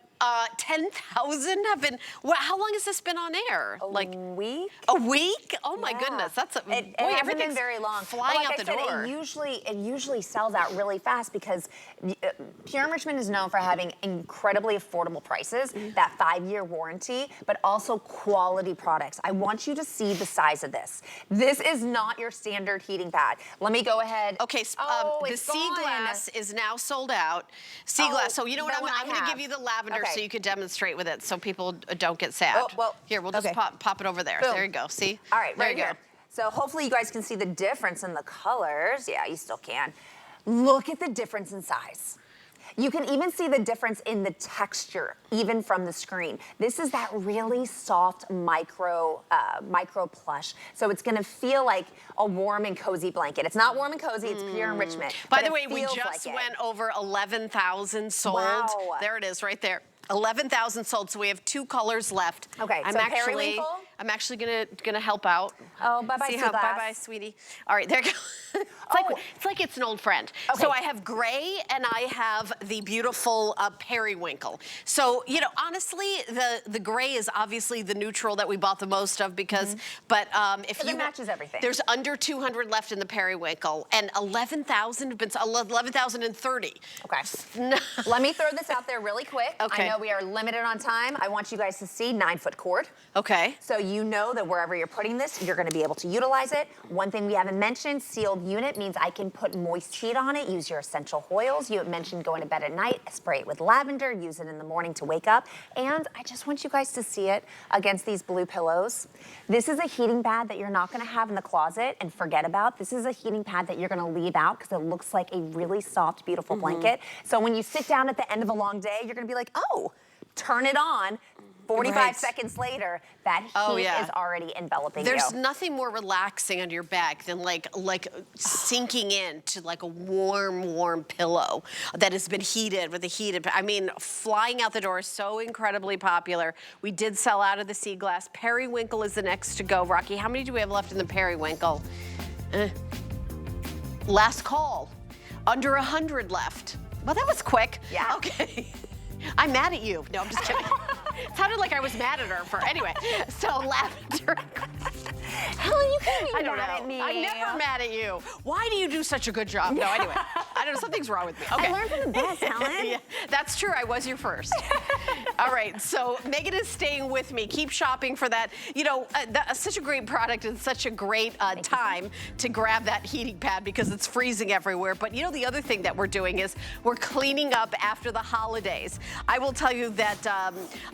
10,000 have been, how long has this been on air? A week. A week? Oh my goodness, that's it hasn't been very long. Flying out the door. It usually sells out really fast because Pure Enrichment is known for having incredibly affordable prices, that 5-year warranty, but also quality products. I want you to see the size of this. This is not your standard heating pad. Let me go ahead. Okay, the sea glass is now sold out. Sea glass. So you know what? I'm going to give you the lavender so you could demonstrate with it so people don't get sad. Oh, well, here, we'll just pop it over there. Boom. There you go. See? All right, there right you here. go. So hopefully you guys can see the difference in the colors. Yeah, you still can. Look at the difference in size. You can even see the difference in the texture, even from the screen. This is that really soft micro plush. So it's gonna feel like a warm and cozy blanket. It's not warm and cozy, it's Pure Enrichment. By the way, we just went over 11,000 sold. Wow. There it is right there. 11,000 sold, so we have 2 colors left. Okay, I'm actually gonna help out. Oh, bye-bye, sea glass. Bye-bye, sweetie. All right, there you go. It's like it's an old friend. Okay. So I have gray and I have the beautiful periwinkle. So, you know, honestly, the gray is obviously the neutral that we bought the most of because, but if it matches everything. There's under 200 left in the periwinkle and 11,000 have been, 11,030. Okay. Let me throw this out there really quick. Okay. I know we are limited on time. I want you guys to see 9-foot cord. Okay. So you know that wherever you're putting this, you're gonna be able to utilize it. One thing we haven't mentioned, sealed unit means I can put moist heat on it, use your essential oils. You mentioned going to bed at night, spray it with lavender, use it in the morning to wake up. And I just want you guys to see it against these blue pillows. This is a heating pad that you're not gonna have in the closet and forget about. This is a heating pad that you're gonna leave out because it looks like a really soft, beautiful blanket. So when you sit down at the end of a long day, you're gonna be like, oh, turn it on. 45 seconds later, that heat is already enveloping you. There's nothing more relaxing on your back than like sinking into like a warm pillow that has been heated with a heated, I mean, flying out the door is so incredibly popular. We did sell out of the sea glass. Periwinkle is the next to go. Rocky, how many do we have left in the periwinkle? Last call. Under 100 left. Well, that was quick. Yeah. Okay. I'm mad at you. No, I'm just kidding. It sounded like I was mad at her for, anyway. So lavender. Helen, you can't be mad at me. I'm never mad at you. Why do you do such a good job? No, anyway, I don't know, something's wrong with me. Okay. I learned from the best, Helen. Yeah, that's true, I was your first. All right, so Megan is staying with me. Keep shopping for that. You know, such a great product and such a great time to grab that heating pad because it's freezing everywhere. But you know, the other thing that we're doing is we're cleaning up after the holidays. I will tell you that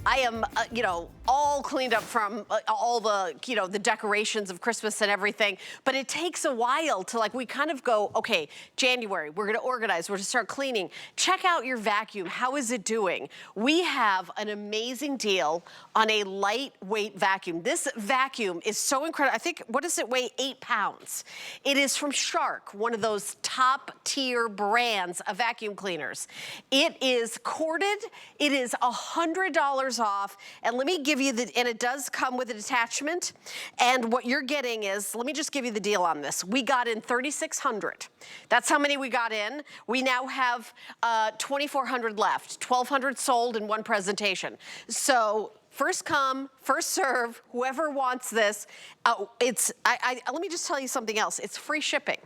I am, you know, all cleaned up from all the, you know, the decorations of Christmas and everything, but it takes a while to like, we kind of go, okay, January, we're gonna organize, we're gonna start cleaning. Check out your vacuum, how is it doing? We have an amazing deal on a lightweight vacuum. This vacuum is so incredible. I think, what does it weigh? 8 pounds. It is from Shark, one of those top tier brands of vacuum cleaners. It is corded, it is $100 off, and let me give you and it does come with an attachment, and what you're getting is, let me just give you the deal on this. We got in 3,600. That's how many we got in. We now have 2,400 left, 1,200 sold in one presentation. So first come, first serve, whoever wants this. Let me just tell you something else. It's free shipping.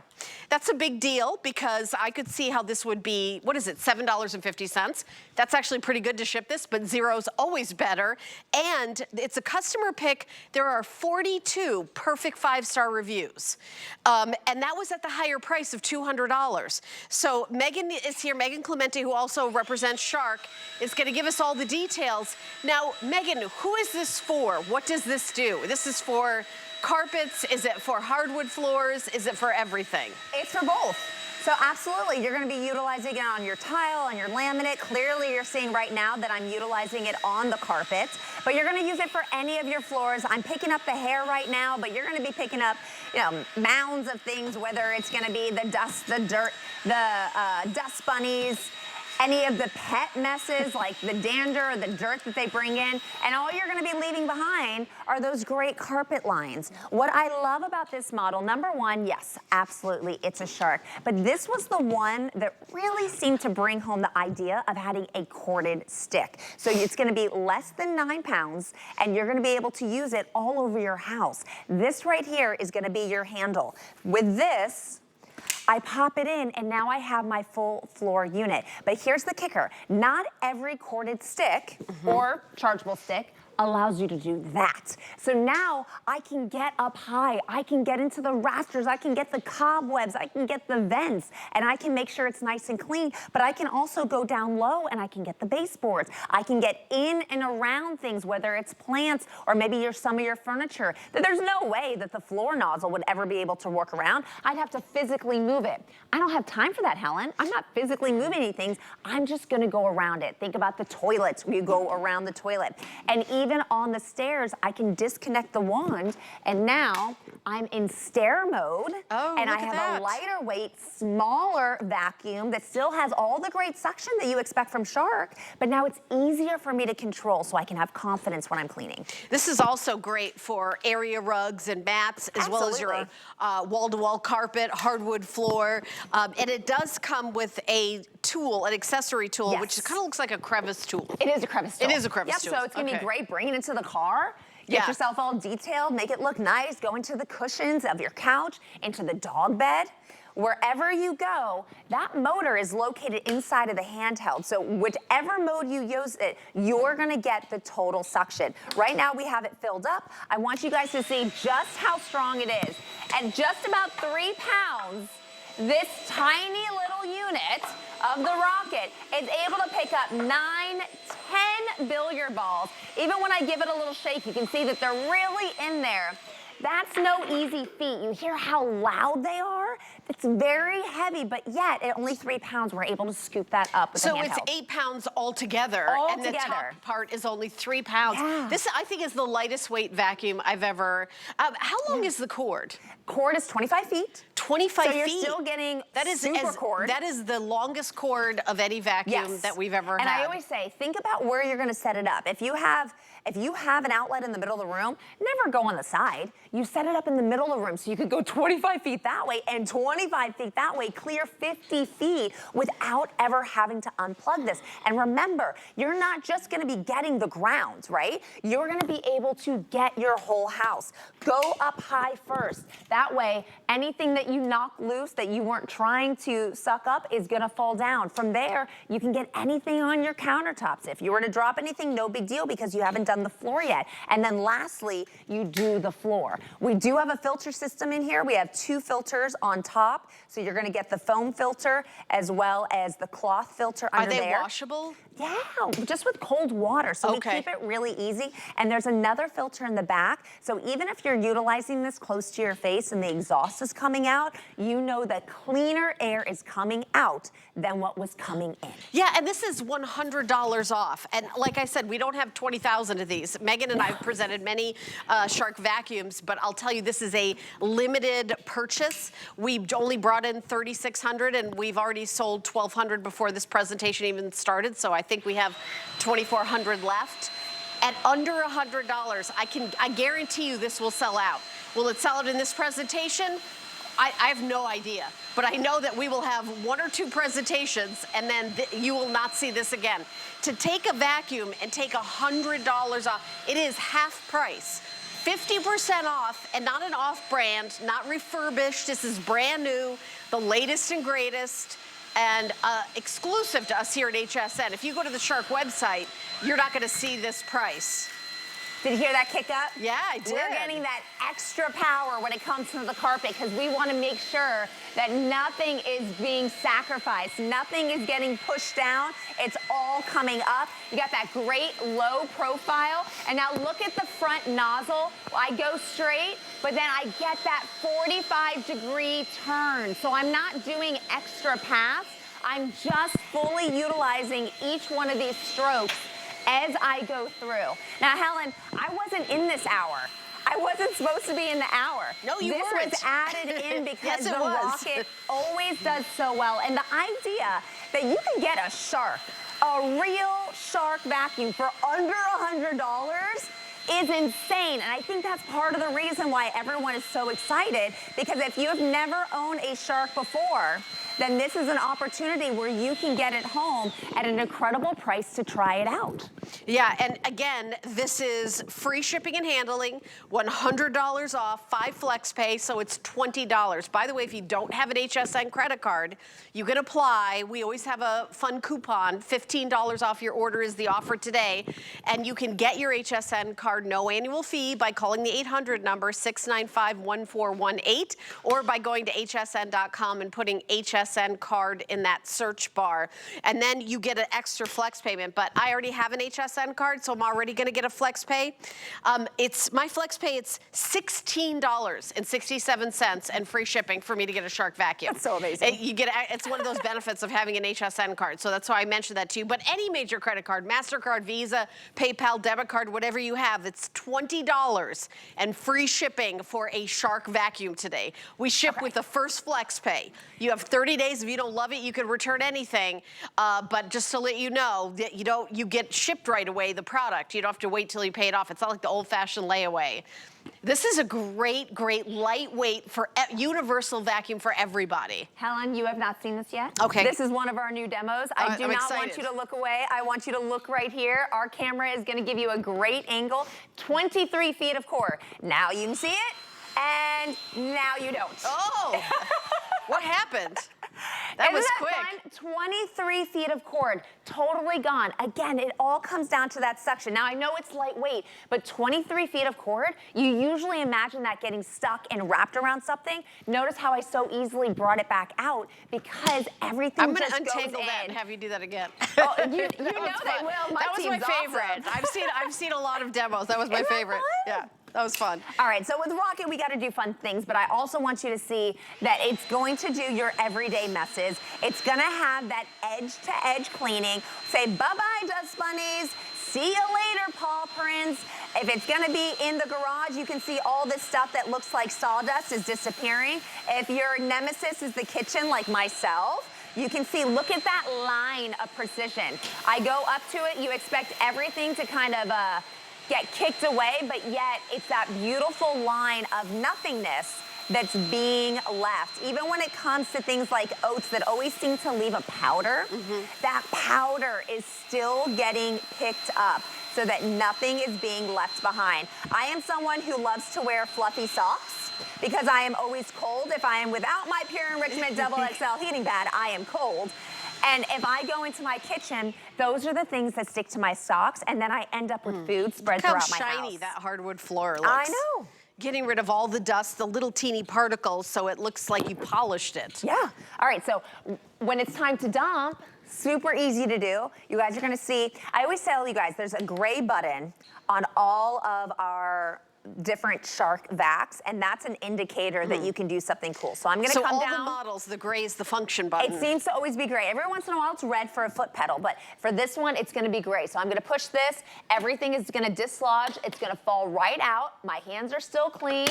That's a big deal because I could see how this would be, what is it, $7.50? That's actually pretty good to ship this, but zero's always better. And it's a customer pick. There are 42 perfect 5-star reviews. And that was at the higher price of $200. So Megan is here, Megan Clemente, who also represents Shark, is gonna give us all the details. Now, Megan, who is this for? What does this do? This is for carpets? Is it for hardwood floors? Is it for everything? It's for both. So absolutely, you're gonna be utilizing it on your tile, on your laminate. Clearly, you're seeing right now that I'm utilizing it on the carpet, but you're gonna use it for any of your floors. I'm picking up the hair right now, but you're gonna be picking up, you know, mounds of things, whether it's gonna be the dust, the dirt, the dust bunnies, any of the pet messes like the dander or the dirt that they bring in, and all you're gonna be leaving behind are those great carpet lines. What I love about this model, number one, yes, absolutely, it's a shark, but this was the one that really seemed to bring home the idea of having a corded stick. So it's gonna be less than 9 pounds, and you're gonna be able to use it all over your house. This right here is gonna be your handle. With this, I pop it in and now I have my full floor unit. But here's the kicker. Not every corded stick or chargeable stick allows you to do that. So now I can get up high, I can get into the rafters, I can get the cobwebs, I can get the vents, and I can make sure it's nice and clean, but I can also go down low and I can get the baseboards. I can get in and around things, whether it's plants or maybe some of your furniture. There's no way that the floor nozzle would ever be able to work around. I'd have to physically move it. I don't have time for that, Helen. I'm not physically moving any things. I'm just gonna go around it. Think about the toilets. You go around the toilet. And even on the stairs, I can disconnect the wand, and now I'm in stair mode. Oh, and I look at have that. a lighter weight, smaller vacuum that still has all the great suction that you expect from Shark, but now it's easier for me to control so I can have confidence when I'm cleaning. This is also great for area rugs and mats, as well as your wall-to-wall carpet, hardwood floor. And it does come with a tool, an accessory tool, which kind of looks like a crevice tool. It is a crevice tool. It is a crevice tool. So it's gonna be great bringing it to the car. Get yourself all detailed, make it look nice, go into the cushions of your couch, into the dog bed. Wherever you go, that motor is located inside of the handheld. So whichever mode you use it, you're gonna get the total suction. Right now we have it filled up. I want you guys to see just how strong it is. At just about 3 pounds, this tiny little unit of the rocket is able to pick up 9, 10 billiard balls. Even when I give it a little shake, you can see that they're really in there. That's no easy feat. You hear how loud they are? It's very heavy, but yet at only 3 pounds, we're able to scoop that up with the handheld. So it's 8 pounds altogether, and the top part is only 3 pounds. Yeah. This, I think, is the lightest weight vacuum I've ever. How long is the cord? Cord is 25 feet. 25 feet. So you're still getting super cord. That is the longest cord of any vacuum that we've ever had. And I always say, think about where you're gonna set it up. If you have an outlet in the middle of the room, never go on the side. You set it up in the middle of the room so you could go 25 feet that way and 25 feet that way, clear 50 feet without ever having to unplug this. And remember, you're not just gonna be getting the ground, right? You're gonna be able to get your whole house. Go up high first. That way, anything that you knock loose that you weren't trying to suck up is gonna fall down. From there, you can get anything on your countertops. If you were to drop anything, no big deal because you haven't done the floor yet. And then lastly, you do the floor. We do have a filter system in here. We have 2 filters on top. So you're gonna get the foam filter as well as the cloth filter under there. Are they washable? Yeah, just with cold water. So we keep it really easy. And there's another filter in the back. So even if you're utilizing this close to your face and the exhaust is coming out, you know that cleaner air is coming out than what was coming in. Yeah, and this is $100 off. And like I said, we don't have 20,000 of these. Megan and I have presented many Shark vacuums, but I'll tell you, this is a limited purchase. We've only brought in 3,600 and we've already sold 1,200 before this presentation even started. So I think we have 2,400 left. At under $100, I guarantee you this will sell out. Will it sell out in this presentation? I have no idea, but I know that we will have 1 or 2 presentations and then you will not see this again. To take a vacuum and take $100 off, it is half price. 50% off, and not an off-brand, not refurbished. This is brand new, the latest and greatest, and exclusive to us here at HSN. If you go to the Shark website, you're not gonna see this price. Did you hear that kick up? Yeah, I did. We're getting that extra power when it comes to the carpet because we want to make sure that nothing is being sacrificed. Nothing is getting pushed down. It's all coming up. You got that great low profile. And now look at the front nozzle. I go straight, but then I get that 45-degree turn. So I'm not doing extra pass. I'm just fully utilizing each one of these strokes as I go through. Now, Helen, I wasn't in this hour. I wasn't supposed to be in the hour. No, you weren't. This was added in because Yes, the Rocket always does so well. And the idea that you can get a Shark, a real Shark vacuum for under $100 is insane. And I think that's part of the reason why everyone is so excited, because if you have never owned a Shark before, then this is an opportunity where you can get it home at an incredible price to try it out. Yeah, and again, this is free shipping and handling, $100 off, 5 flex pay, so it's $20. By the way, if you don't have an HSN credit card, you can apply. We always have a fun coupon, $15 off your order is the offer today, and you can get your HSN card, no annual fee, by calling the 800 number, 695-1418, or by going to hsn.com and putting HSN card in that search bar. And then you get an extra flex payment, but I already have an HSN card, so I'm already gonna get a flex pay. It's my flex pay, it's $16.67 and free shipping for me to get a Shark vacuum. That's so amazing. It's one of those benefits of having an HSN card, so that's why I mentioned that to you. But any major credit card, MasterCard, Visa, PayPal, debit card, whatever you have, it's $20 and free shipping for a Shark vacuum today. We ship with the first flex pay. You have 30 days. If you don't love it, you can return anything. But just to let you know that you get shipped right away, the product. You don't have to wait till you pay it off. It's not like the old-fashioned layaway. This is a great, great lightweight for universal vacuum for everybody. Helen, you have not seen this yet. Okay. This is one of our new demos. I do not want you to look away. I want you to look right here. Our camera is going to give you a great angle. 23 feet of cord. Now you can see it, and now you don't. Oh, what happened? That was quick. Fun? 23 feet of cord, totally gone. Again, it all comes down to that suction. Now, I know it's lightweight, but 23 feet of cord, you usually imagine that getting stuck and wrapped around something. Notice how I so easily brought it back out because everything just goes in. I'm gonna untangle that and have you do that again. Oh, you know they will. That was my favorite. Awesome. I've seen a lot of demos. That was my favorite. Yeah. That was fun. All right, so with Rocket, we got to do fun things, but I also want you to see that it's going to do your everyday messes. It's going to have that edge-to-edge cleaning. Say bye-bye, dust bunnies. See you later, paw prints. If it's going to be in the garage, you can see all this stuff that looks like sawdust is disappearing. If your nemesis is the kitchen, like myself, you can see, look at that line of precision. I go up to it, you expect everything to kind of get kicked away, but yet it's that beautiful line of nothingness that's being left. Even when it comes to things like oats that always seem to leave a powder, that powder is still getting picked up so that nothing is being left behind. I am someone who loves to wear fluffy socks because I am always cold. If I am without my Pure Enrichment Double XL heating pad, I am cold. And if I go into my kitchen, those are the things that stick to my socks, and then I end up with food spread throughout my house. How shiny that hardwood floor looks. I know. Getting rid of all the dust, the little teeny particles, so it looks like you polished it. Yeah. All right, so when it's time to dump, super easy to do. You guys are gonna see, I always tell you guys, there's a gray button on all of our different Shark vacs, and that's an indicator that you can do something cool. So I'm gonna come down. So all the models, the gray is the function button. It seems to always be gray. Every once in a while it's red for a foot pedal, but for this one, it's gonna be gray. So I'm gonna push this, everything is gonna dislodge, it's gonna fall right out. My hands are still clean.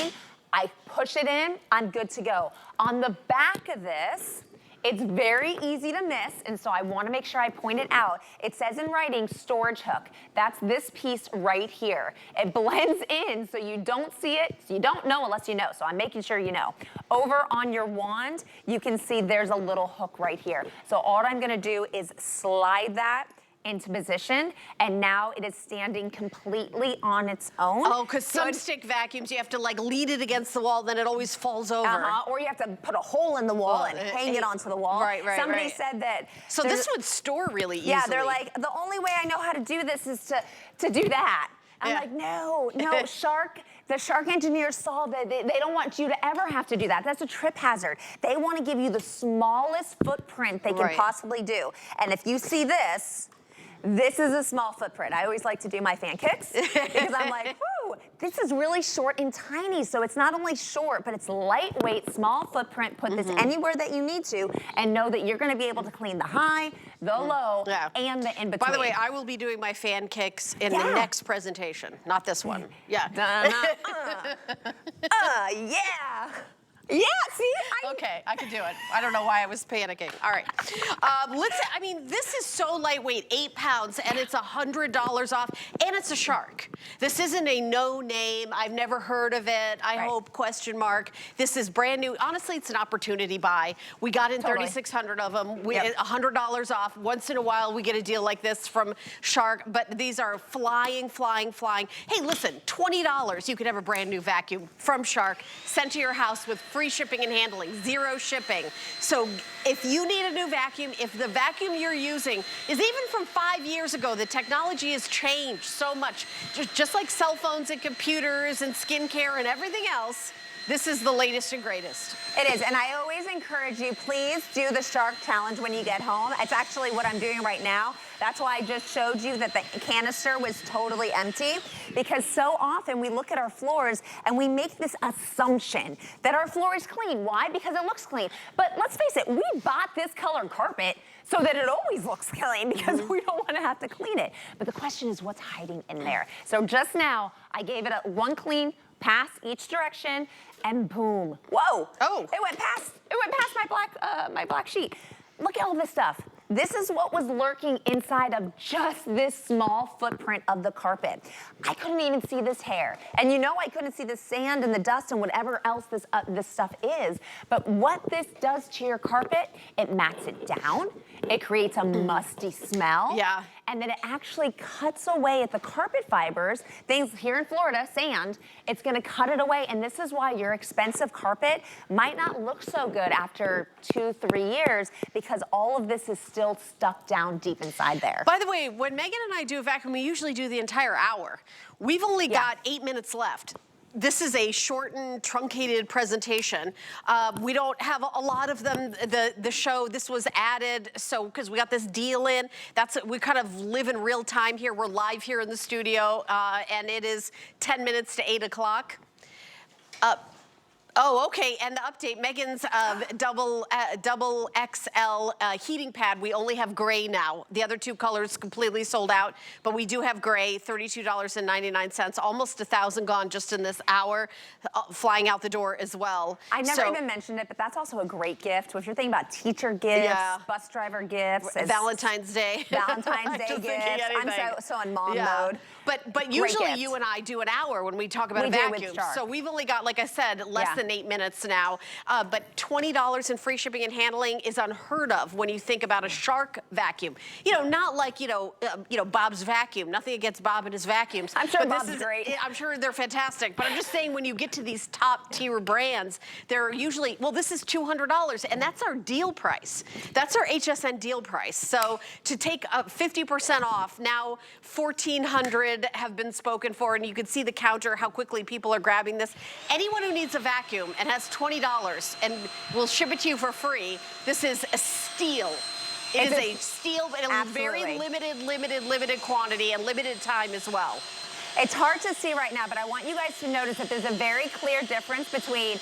I push it in, I'm good to go. On the back of this, it's very easy to miss, and so I want to make sure I point it out. It says in writing, storage hook. That's this piece right here. It blends in so you don't see it, so you don't know unless you know, so I'm making sure you know. Over on your wand, you can see there's a little hook right here. So all I'm going to do is slide that into position, and now it is standing completely on its own. Oh, because some stick vacuums, you have to like lean it against the wall, then it always falls over. Or you have to put a hole in the wall and hang it onto the wall. Right. Somebody said that. So this would store really easily. Yeah, they're like, the only way I know how to do this is to do that. I'm like, no, the Shark engineers saw that they don't want you to ever have to do that. That's a trip hazard. They want to give you the smallest footprint they can possibly do. And if you see this is a small footprint. I always like to do my fan kicks because I'm like, whoo, this is really short and tiny. So it's not only short, but it's lightweight, small footprint. Put this anywhere that you need to and know that you're going to be able to clean the high, the low, and the in between. By the way, I will be doing my fan kicks in the next presentation, not this one. Yeah. Yeah. Yeah, see? Okay, I can do it. I don't know why I was panicking. All right. I mean, this is so lightweight, 8 pounds, and it's $100 off, and it's a Shark. This isn't a no name. I've never heard of it. I hope, question mark. This is brand new. Honestly, it's an opportunity buy. We got in 3,600 of them. We $100 off. Once in a while, we get a deal like this from Shark, but these are flying. Hey, listen, $20, you could have a brand new vacuum from Shark sent to your house with free shipping and handling, 0 shipping. So if you need a new vacuum, if the vacuum you're using is even from 5 years ago, the technology has changed so much, just like cell phones and computers and skincare and everything else, this is the latest and greatest. It is, and I always encourage you, please do the Shark Challenge when you get home. It's actually what I'm doing right now. That's why I just showed you that the canister was totally empty, because so often we look at our floors and we make this assumption that our floor is clean. Why? Because it looks clean. But let's face it, we bought this colored carpet so that it always looks clean because we don't want to have to clean it. But the question is what's hiding in there. So just now, I gave it one clean pass each direction, and boom. Whoa! Oh! It went past my black sheet. Look at all this stuff. This is what was lurking inside of just this small footprint of the carpet. I couldn't even see this hair. And you know I couldn't see the sand and the dust and whatever else this stuff is. But what this does to your carpet, it mats it down. It creates a musty smell. Yeah. And then it actually cuts away at the carpet fibers. Things here in Florida, sand, it's gonna cut it away. And this is why your expensive carpet might not look so good after 2-3 years, because all of this is still stuck down deep inside there. By the way, when Megan and I do a vacuum, we usually do the entire hour. We've only got 8 minutes left. This is a shortened, truncated presentation. We don't have a lot of them. The show, this was added, so because we got this deal in, we kind of live in real time here. We're live here in the studio, and it is 10 minutes to 8 o'clock. Oh, okay, and the update, Megan's double XL heating pad, we only have gray now. The other 2 colors completely sold out, but we do have gray, $32.99, almost 1,000 gone just in this hour, flying out the door as well. I never even mentioned it, but that's also a great gift. If you're thinking about teacher gifts, bus driver gifts. Valentine's Day. Valentine's Day gifts. I'm so in mom mode. But usually you and I do an hour when we talk about a vacuum. So we've only got, like I said, less than 8 minutes now. But $20 in free shipping and handling is unheard of when you think about a Shark vacuum. You know, not like, Bob's vacuum. Nothing against Bob and his vacuums. I'm sure Bob's great. I'm sure they're fantastic. But I'm just saying, when you get to these top tier brands, they're usually, well, this is $200, and that's our deal price. That's our HSN deal price. So to take 50% off, now $1,400 have been spoken for, and you can see the counter, how quickly people are grabbing this. Anyone who needs a vacuum and has $20 and we'll ship it to you for free, this is a steal. It is a steal, but a very limited quantity and limited time as well. It's hard to see right now, but I want you guys to notice that there's a very clear difference between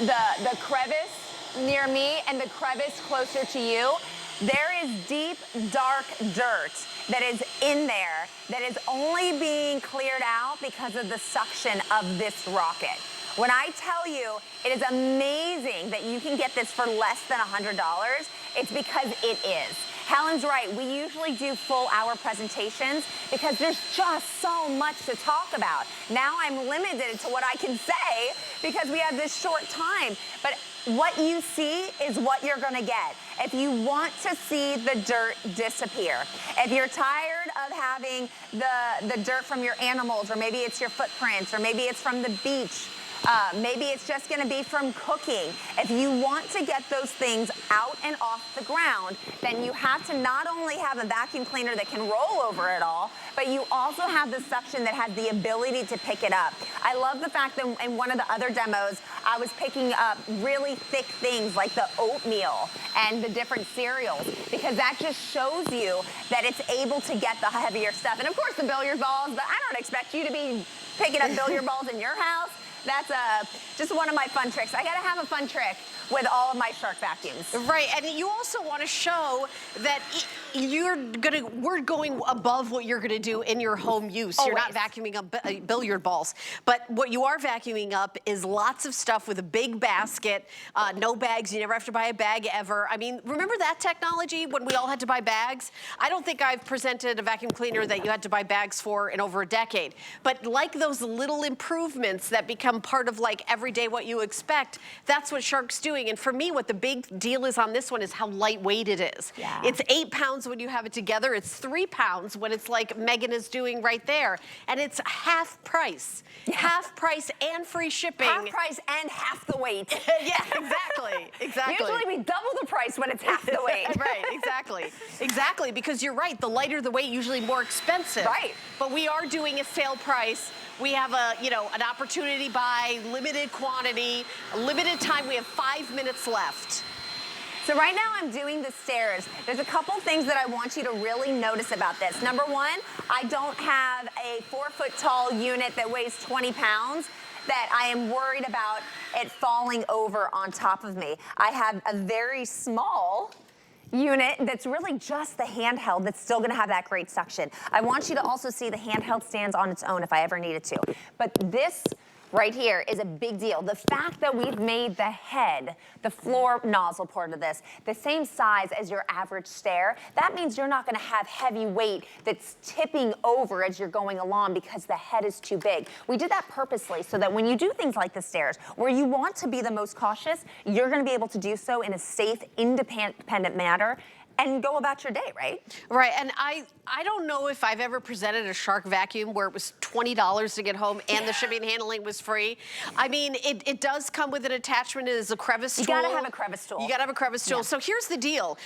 the crevice near me and the crevice closer to you. There is deep, dark dirt that is in there that is only being cleared out because of the suction of this rocket. When I tell you it is amazing that you can get this for less than $100, it's because it is. Helen's right, we usually do full hour presentations because there's just so much to talk about. Now I'm limited to what I can say because we have this short time. But what you see is what you're gonna get. If you want to see the dirt disappear, if you're tired of having the dirt from your animals, or maybe it's your footprints, or maybe it's from the beach, Maybe it's just gonna be from cooking. If you want to get those things out and off the ground, then you have to not only have a vacuum cleaner that can roll over it all, but you also have the suction that has the ability to pick it up. I love the fact that in one of the other demos, I was picking up really thick things like the oatmeal and the different cereals, because that just shows you that it's able to get the heavier stuff. And of course the billiard balls, but I don't expect you to be picking up billiard balls in your house. That's just one of my fun tricks. I gotta have a fun trick with all of my Shark vacuums. Right, and you also want to show that we're going above what you're gonna do in your home use. Always. You're not vacuuming up billiard balls, but what you are vacuuming up is lots of stuff with a big basket, no bags. You never have to buy a bag ever. I mean, remember that technology when we all had to buy bags? I don't think I've presented a vacuum cleaner that you had to buy bags for in over a decade. But like those little improvements that become part of like everyday what you expect, that's what Shark's doing. And for me, what the big deal is on this one is how lightweight it is. Yeah. It's 8 pounds when you have it together. It's 3 pounds when it's like Megan is doing right there. And it's half price. Yeah. Half price and free shipping. Half price and half the weight. Yeah, exactly, exactly. Usually we double the price when it's half the weight. Right, exactly. Exactly, because you're right, the lighter the weight, usually more expensive. Right. But we are doing a sale price. We have an opportunity buy, limited quantity, limited time. We have 5 minutes left. So right now I'm doing the stairs. There's a couple things that I want you to really notice about this. Number one, I don't have a 4-foot tall unit that weighs 20 pounds that I am worried about it falling over on top of me. I have a very small unit that's really just the handheld that's still gonna have that great suction. I want you to also see the handheld stands on its own if I ever needed to. But this right here is a big deal. The fact that we've made the head, the floor nozzle part of this, the same size as your average stair, that means you're not gonna have heavy weight that's tipping over as you're going along because the head is too big. We did that purposely so that when you do things like the stairs, where you want to be the most cautious, you're gonna be able to do so in a safe, independent manner and go about your day, right? Right, and I don't know if I've ever presented a Shark vacuum where it was $20 to get home and the shipping and handling was free. I mean, it does come with an attachment. It is a crevice tool. You gotta have a crevice tool. You gotta have a crevice tool. Yeah. So here's the deal.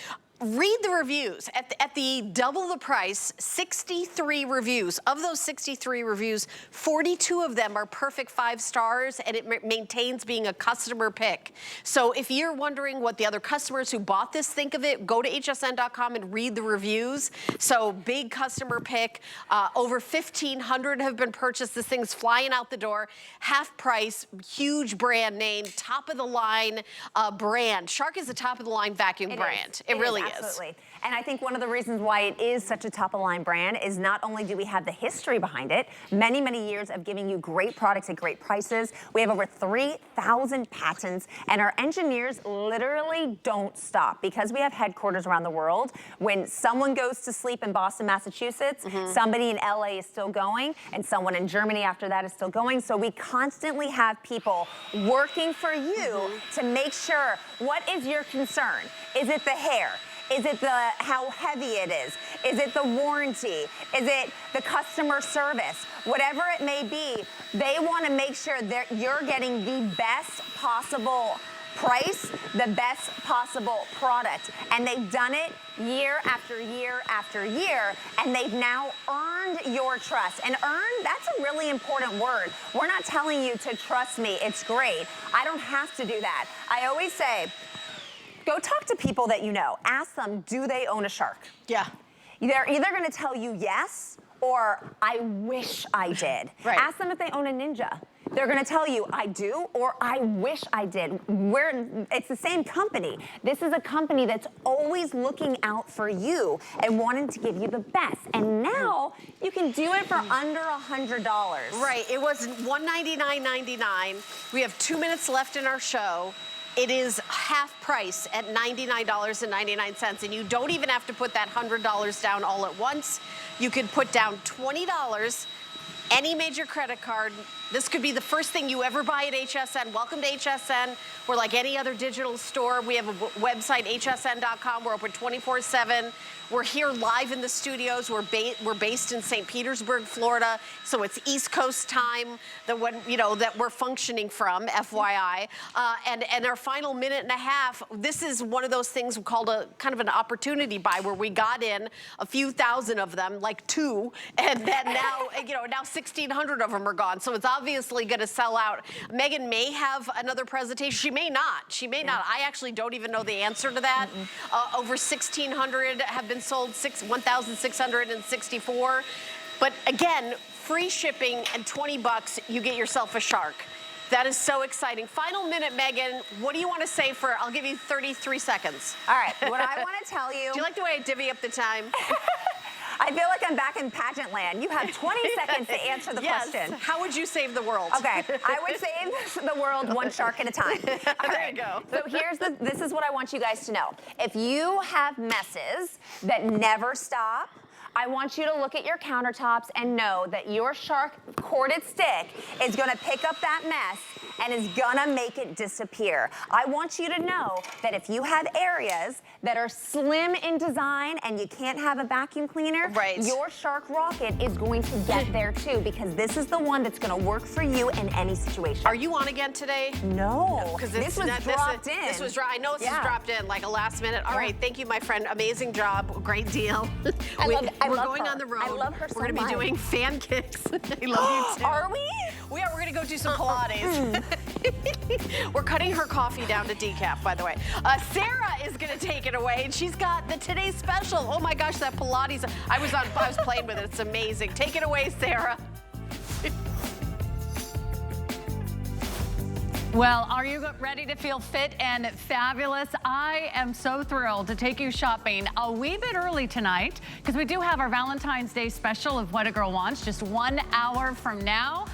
Read the reviews. At the double the price, 63 reviews. Of those 63 reviews, 42 of them are perfect 5 stars, and it maintains being a customer pick. So if you're wondering what the other customers who bought this think of it, go to hsn.com and read the reviews. So big customer pick. Over 1,500 have been purchased. This thing's flying out the door. Half price, huge brand name, top of the line brand. Shark is a top of the line vacuum brand. It really is. Absolutely. And I think one of the reasons why it is such a top-of-line brand is not only do we have the history behind it, many, many years of giving you great products at great prices. We have over 3,000 patents, and our engineers literally don't stop because we have headquarters around the world. When someone goes to sleep in Boston, Massachusetts, somebody in LA is still going, and someone in Germany after that is still going. So we constantly have people working for you to make sure, what is your concern? Is it the hair? Is it how heavy it is? Is it the warranty? Is it the customer service? Whatever it may be, they want to make sure that you're getting the best possible price, the best possible product. And they've done it year after year after year, and they've now earned your trust. And earn, that's a really important word. We're not telling you to trust me, it's great. I don't have to do that. I always say, go talk to people that you know. Ask them, do they own a Shark? Yeah. They're either gonna tell you yes, or I wish I did. Right. Ask them if they own a Ninja. They're gonna tell you, I do, or I wish I did. It's the same company. This is a company that's always looking out for you and wanting to give you the best. And now, you can do it for under $100. Right, it was $199.99. We have 2 minutes left in our show. It is half price at $99.99, and you don't even have to put that $100 down all at once. You could put down $20, any major credit card. This could be the first thing you ever buy at HSN. Welcome to HSN. We're like any other digital store. We have a website, hsn.com. We're open 24/7. We're here live in the studios. We're based in St. Petersburg, Florida, so it's East Coast time that we're functioning from, FYI. And our final minute and a half, this is one of those things called a kind of an opportunity buy, where we got in a few thousand of them, like 2, and then now, now 1,600 of them are gone. So it's obviously going to sell out. Megan may have another presentation. She may not. She may not. I actually don't even know the answer to that. Over 1,600 have been sold, 1,664. But again, free shipping and $20, you get yourself a shark. That is so exciting. Final minute, Megan. What do you want to say I'll give you 33 seconds. All right, what I want to tell you. Do you like the way I divvy up the time? I feel like I'm back in pageant land. You have 20 seconds to answer the question. How would you save the world? Okay, I would save the world one shark at a time. There you go. So this is what I want you guys to know. If you have messes that never stop, I want you to look at your countertops and know that your shark corded stick is gonna pick up that mess and is gonna make it disappear. I want you to know that if you have areas that are slim in design and you can't have a vacuum cleaner, your Shark Rocket is going to get there too, because this is the one that's gonna work for you in any situation. Are you on again today? No, because this was dropped in. This was I know this was dropped in like a last minute. All right, thank you, my friend. Amazing job, great deal. We're going on the road. I love her so much. We're gonna be doing fan kicks. I love you too. Are we? We're gonna go do some Pilates. We're cutting her coffee down to decaf, by the way. Sarah is gonna take it away, and she's got the Today's Special. Oh my gosh, that Pilates. I was playing with it. It's amazing. Take it away, Sarah. Well, are you ready to feel fit and fabulous? I am so thrilled to take you shopping a wee bit early tonight, because we do have our Valentine's Day special of What a Girl Wants just 1 hour from now.